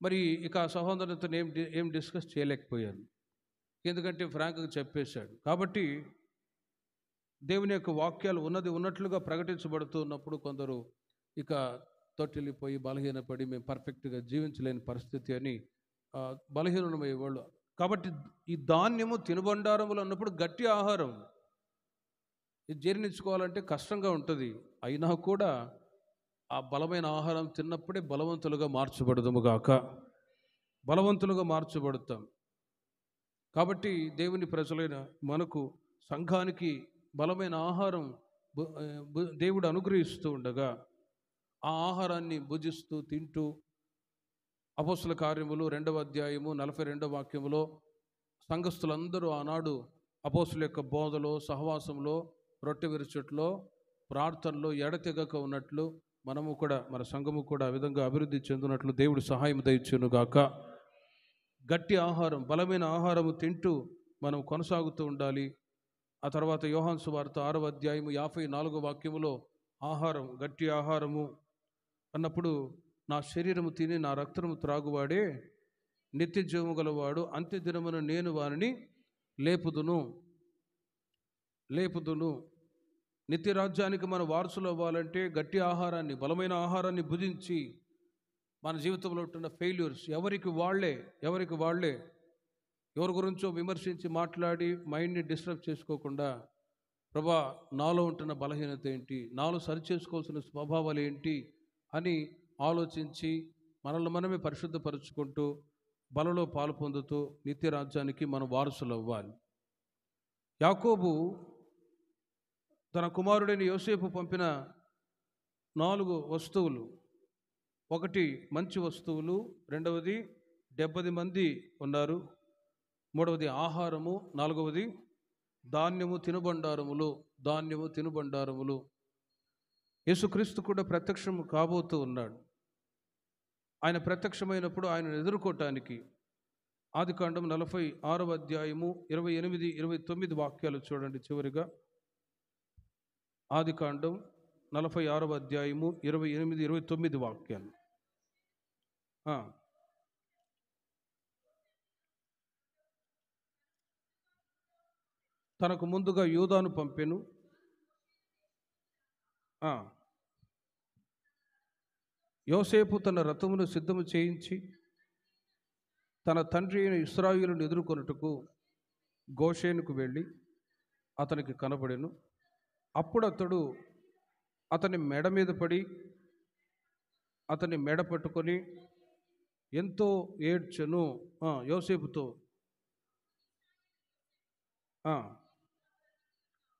మరి ఇక సహోదరునితో ఏం డిస్కస్ చేయలేకపోయాను, ఎందుకంటే ఫ్రాంక్గా చెప్పేశాడు. కాబట్టి దేవుని యొక్క వాక్యాలు ఉన్నట్లుగా ప్రకటించబడుతూ ఉన్నప్పుడు కొందరు ఇక తొట్టిల్లిపోయి బలహీనపడి మేము పర్ఫెక్ట్గా జీవించలేని పరిస్థితి అని బలహీనమయ్యేవాళ్ళు. కాబట్టి ఈ ధాన్యము తినుబండారములు అన్నప్పుడు గట్టి ఆహారం ఇది జీర్ణించుకోవాలంటే కష్టంగా ఉంటుంది. అయినా కూడా ఆ బలమైన ఆహారం తిన్నప్పుడే బలవంతులుగా మార్చబడతాం. కాబట్టి దేవుని ప్రజలైన మనకు, సంఘానికి బలమైన ఆహారం దేవుడు అనుగ్రహిస్తూ ఉండగా, ఆ ఆహారాన్ని భుజిస్తూ తింటూ అపోస్తుల కార్యములు 2వ అధ్యాయము 42వ వాక్యములో సంఘస్థులందరూ ఆనాడు అపోస్తుల యొక్క బోధలో, సహవాసంలో, రొట్టె విరుచుట్లో, ప్రార్థనలో ఎడతెగక ఉన్నట్లు మనము కూడా, మన సంఘము కూడా ఆ విధంగా అభివృద్ధి చెందినట్లు దేవుడు సహాయం దయచేయునుగాక. గట్టి ఆహారం, బలమైన ఆహారము తింటూ మనం కొనసాగుతూ ఉండాలి. ఆ తర్వాత యోహాను సువార్త 6వ అధ్యాయము 54వ వాక్యములో ఆహారం, గట్టి ఆహారము అన్నప్పుడు, నా శరీరము తిని నా రక్తము త్రాగువాడే నిత్య జీవము గలవాడు, అంత్య దినమున నేను వారిని లేపుదును. నిత్య రాజ్యానికి మనం వారసులు అవ్వాలంటే గట్టి ఆహారాన్ని, బలమైన ఆహారాన్ని భుజించి మన జీవితంలో ఉంటున్న ఫెయిల్యూర్స్ ఎవరికి వాళ్ళే ఎవరి గురించో విమర్శించి మాట్లాడి మైండ్ని డిస్టర్బ్ చేసుకోకుండా, ప్రభా నాలో ఉంటున్న బలహీనత ఏంటి, నాలో సరిచేసుకోవాల్సిన స్వభావాలు ఏంటి అని ఆలోచించి మనల్ని మనమే పరిశుద్ధపరుచుకుంటూ బలలో పాలు పొందుతూ నిత్య రాజ్యానికి మనం వారసులు అవ్వాలి. యాకోబు తన కుమారుడైన యోసేపు పంపిన 4 వస్తువులు, ఒకటి మంచి వస్తువులు, రెండవది 70 మంది ఉన్నారు, మూడవది ఆహారము, నాలుగవది ధాన్యము తినుబండారములు. యేసుక్రీస్తు కూడా ప్రత్యక్షం కాబోతూ ఉన్నాడు. ఆయన ప్రత్యక్షమైనప్పుడు ఆయనను ఎదుర్కోవటానికి ఆదికాండం 46వ అధ్యాయము 28, 29 వాక్యాలు చూడండి. చివరిగా ఆదికాండం 46వ అధ్యాయము 28, 29 వాక్యాలు. తనకు ముందుగా యూదాను పంపెను. యోసేపు తన రథమును సిద్ధము చేయించి తన తండ్రి అయిన ఇశ్రాయేలును ఎదుర్కొనుటకు గోషేనుకు వెళ్ళి అతనికి కనబడెను. అప్పుడు అతడు అతని మెడ మీద పడి అతని మెడ పట్టుకొని ఎంతో ఏడ్చెను. యోసేపుతో,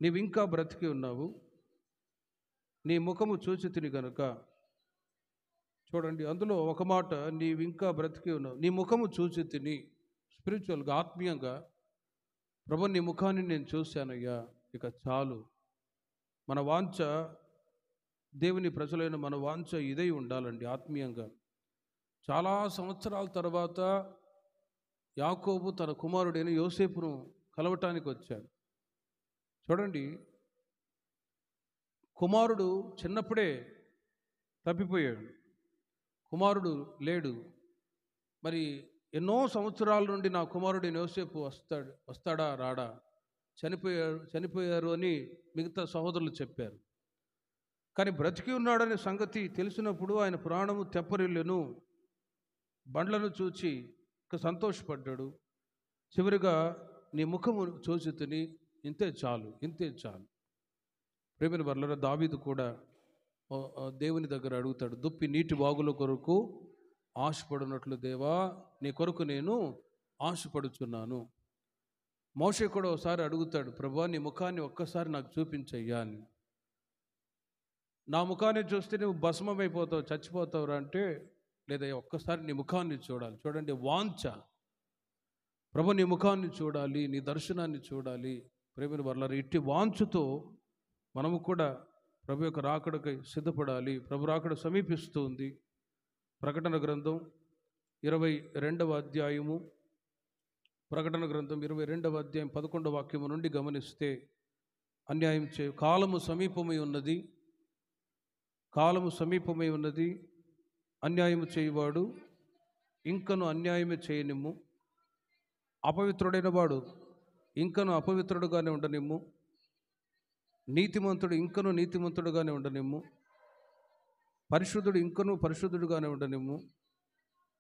నీవింకా బ్రతికి ఉన్నావు, నీ ముఖము చూచి తిని గనుక. చూడండి, అందులో ఒక మాట, నీవింకా బ్రతికి ఉన్నావు, నీ ముఖము చూచి తిని. స్పిరిచువల్గా, ఆత్మీయంగా, ప్రభు నీ ముఖాన్ని నేను చూశానయ్యా, ఇక చాలు. మన వాంఛ, దేవుని ప్రజలైన మన వాంఛ ఇదై ఉండాలండి. ఆత్మీయంగా చాలా సంవత్సరాల తర్వాత యాకోబు తన కుమారుడైన యోసేపును కలవటానికి వచ్చాడు. చూడండి, కుమారుడు చిన్నప్పుడే తప్పిపోయాడు, కుమారుడు లేడు. మరి ఎన్నో సంవత్సరాల నుండి నా కుమారుడైన యోసేపు వస్తాడా రాడా, చనిపోయారు అని మిగతా సహోదరులు చెప్పారు. కానీ బ్రతికి ఉన్నాడనే సంగతి తెలిసినప్పుడు ఆయన ప్రాణము తెప్పరిల్లెను. బండ్లను చూచి సంతోషపడ్డాడు. చివరిగా నీ ముఖము చూసి తిని, ఇంతే చాలు. ప్రేమైన వర్లరా, దావీదు కూడా దేవుని దగ్గర అడుగుతాడు, దుప్పి నీటి వాగుల కొరకు ఆశపడినట్లు దేవా నీ కొరకు నేను ఆశపడుచున్నాను. మోషే కూడా ఒకసారి అడుగుతాడు, ప్రభువా నీ ముఖాన్ని ఒక్కసారి నాకు చూపించయ్యా అని. నా ముఖాన్ని చూస్తే నువ్వు భస్మమైపోతావు, చచ్చిపోతావురా అంటే, లేదా ఒక్కసారి నీ ముఖాన్ని చూడాలి. చూడండి, వాంఛ, ప్రభు నీ ముఖాన్ని చూడాలి, నీ దర్శనాన్ని చూడాలి. ప్రేమైన వర్లరా, ఇట్టి వాంఛతో మనము కూడా ప్రభు యొక్క రాకడకై సిద్ధపడాలి. ప్రభు రాకడ సమీపిస్తూ ఉంది. ప్రకటన గ్రంథం 22వ అధ్యాయము, ప్రకటన గ్రంథం 22వ అధ్యాయం 11వ వాక్యము నుండి గమనిస్తే, అన్యాయం కాలము సమీపమై ఉన్నది, అన్యాయము చేయువాడు ఇంకను అన్యాయమే చేయనిమ్ము, అపవిత్రుడైన వాడు ఇంకను అపవిత్రుడుగానే ఉండనిమ్ము, నీతిమంతుడు ఇంకను నీతిమంతుడుగానే ఉండనిమ్ము, పరిశుద్ధుడు ఇంకను పరిశుద్ధుడుగానే ఉండనిమ్ము.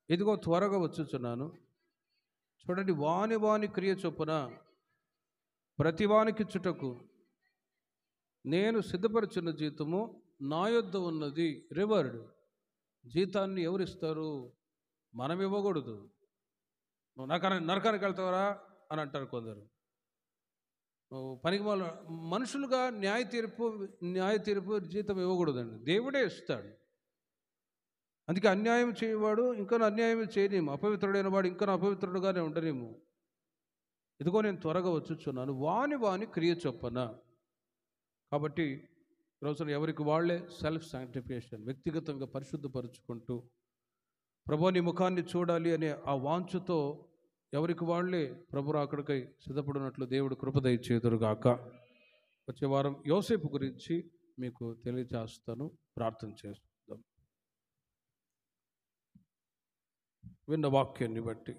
ఇదిగో త్వరగా వచ్చుచున్నాను. చూడండి, వాని క్రియ చొప్పున ప్రతివానికిచ్చుటకు నేను సిద్ధపరచున్న జీతము నా యొద్ద ఉన్నది. రివార్డ్, జీతాన్ని ఎవరిస్తారు? మనం ఇవ్వకూడదు. నువ్వు నరకానికి వెళ్తావరా అని అంటారు కొందరు. నువ్వు పనికి మనుషులుగా న్యాయ తీర్పు జీతం ఇవ్వకూడదండి, దేవుడే ఇస్తాడు. అందుకే అన్యాయం చేయవాడు ఇంకనూ అన్యాయం చేయనేము, అపవిత్రుడైన వాడు ఇంకనూ అపవిత్రుడుగానే ఉండనేము. ఇదిగో నేను త్వరగా వచ్చుచున్నాను, వాని క్రియ చొప్పున. కాబట్టి ఈరోజున ఎవరికి వాళ్ళే సెల్ఫ్ శాంక్టిఫికేషన్, వ్యక్తిగతంగా పరిశుద్ధపరుచుకుంటూ ప్రభు నీ ముఖాన్ని చూడాలి అనే ఆ వాంఛతో ఎవరికి వాళ్ళే ప్రభు రాకడకై సిద్ధపడినట్లు దేవుడు కృప దయచేయుదురుగాక. వచ్చే వారం యోసేపు గురించి మీకు తెలియజేస్తాను. ప్రార్థన చేస్తాం. విన్న వాక్యాన్ని బట్టి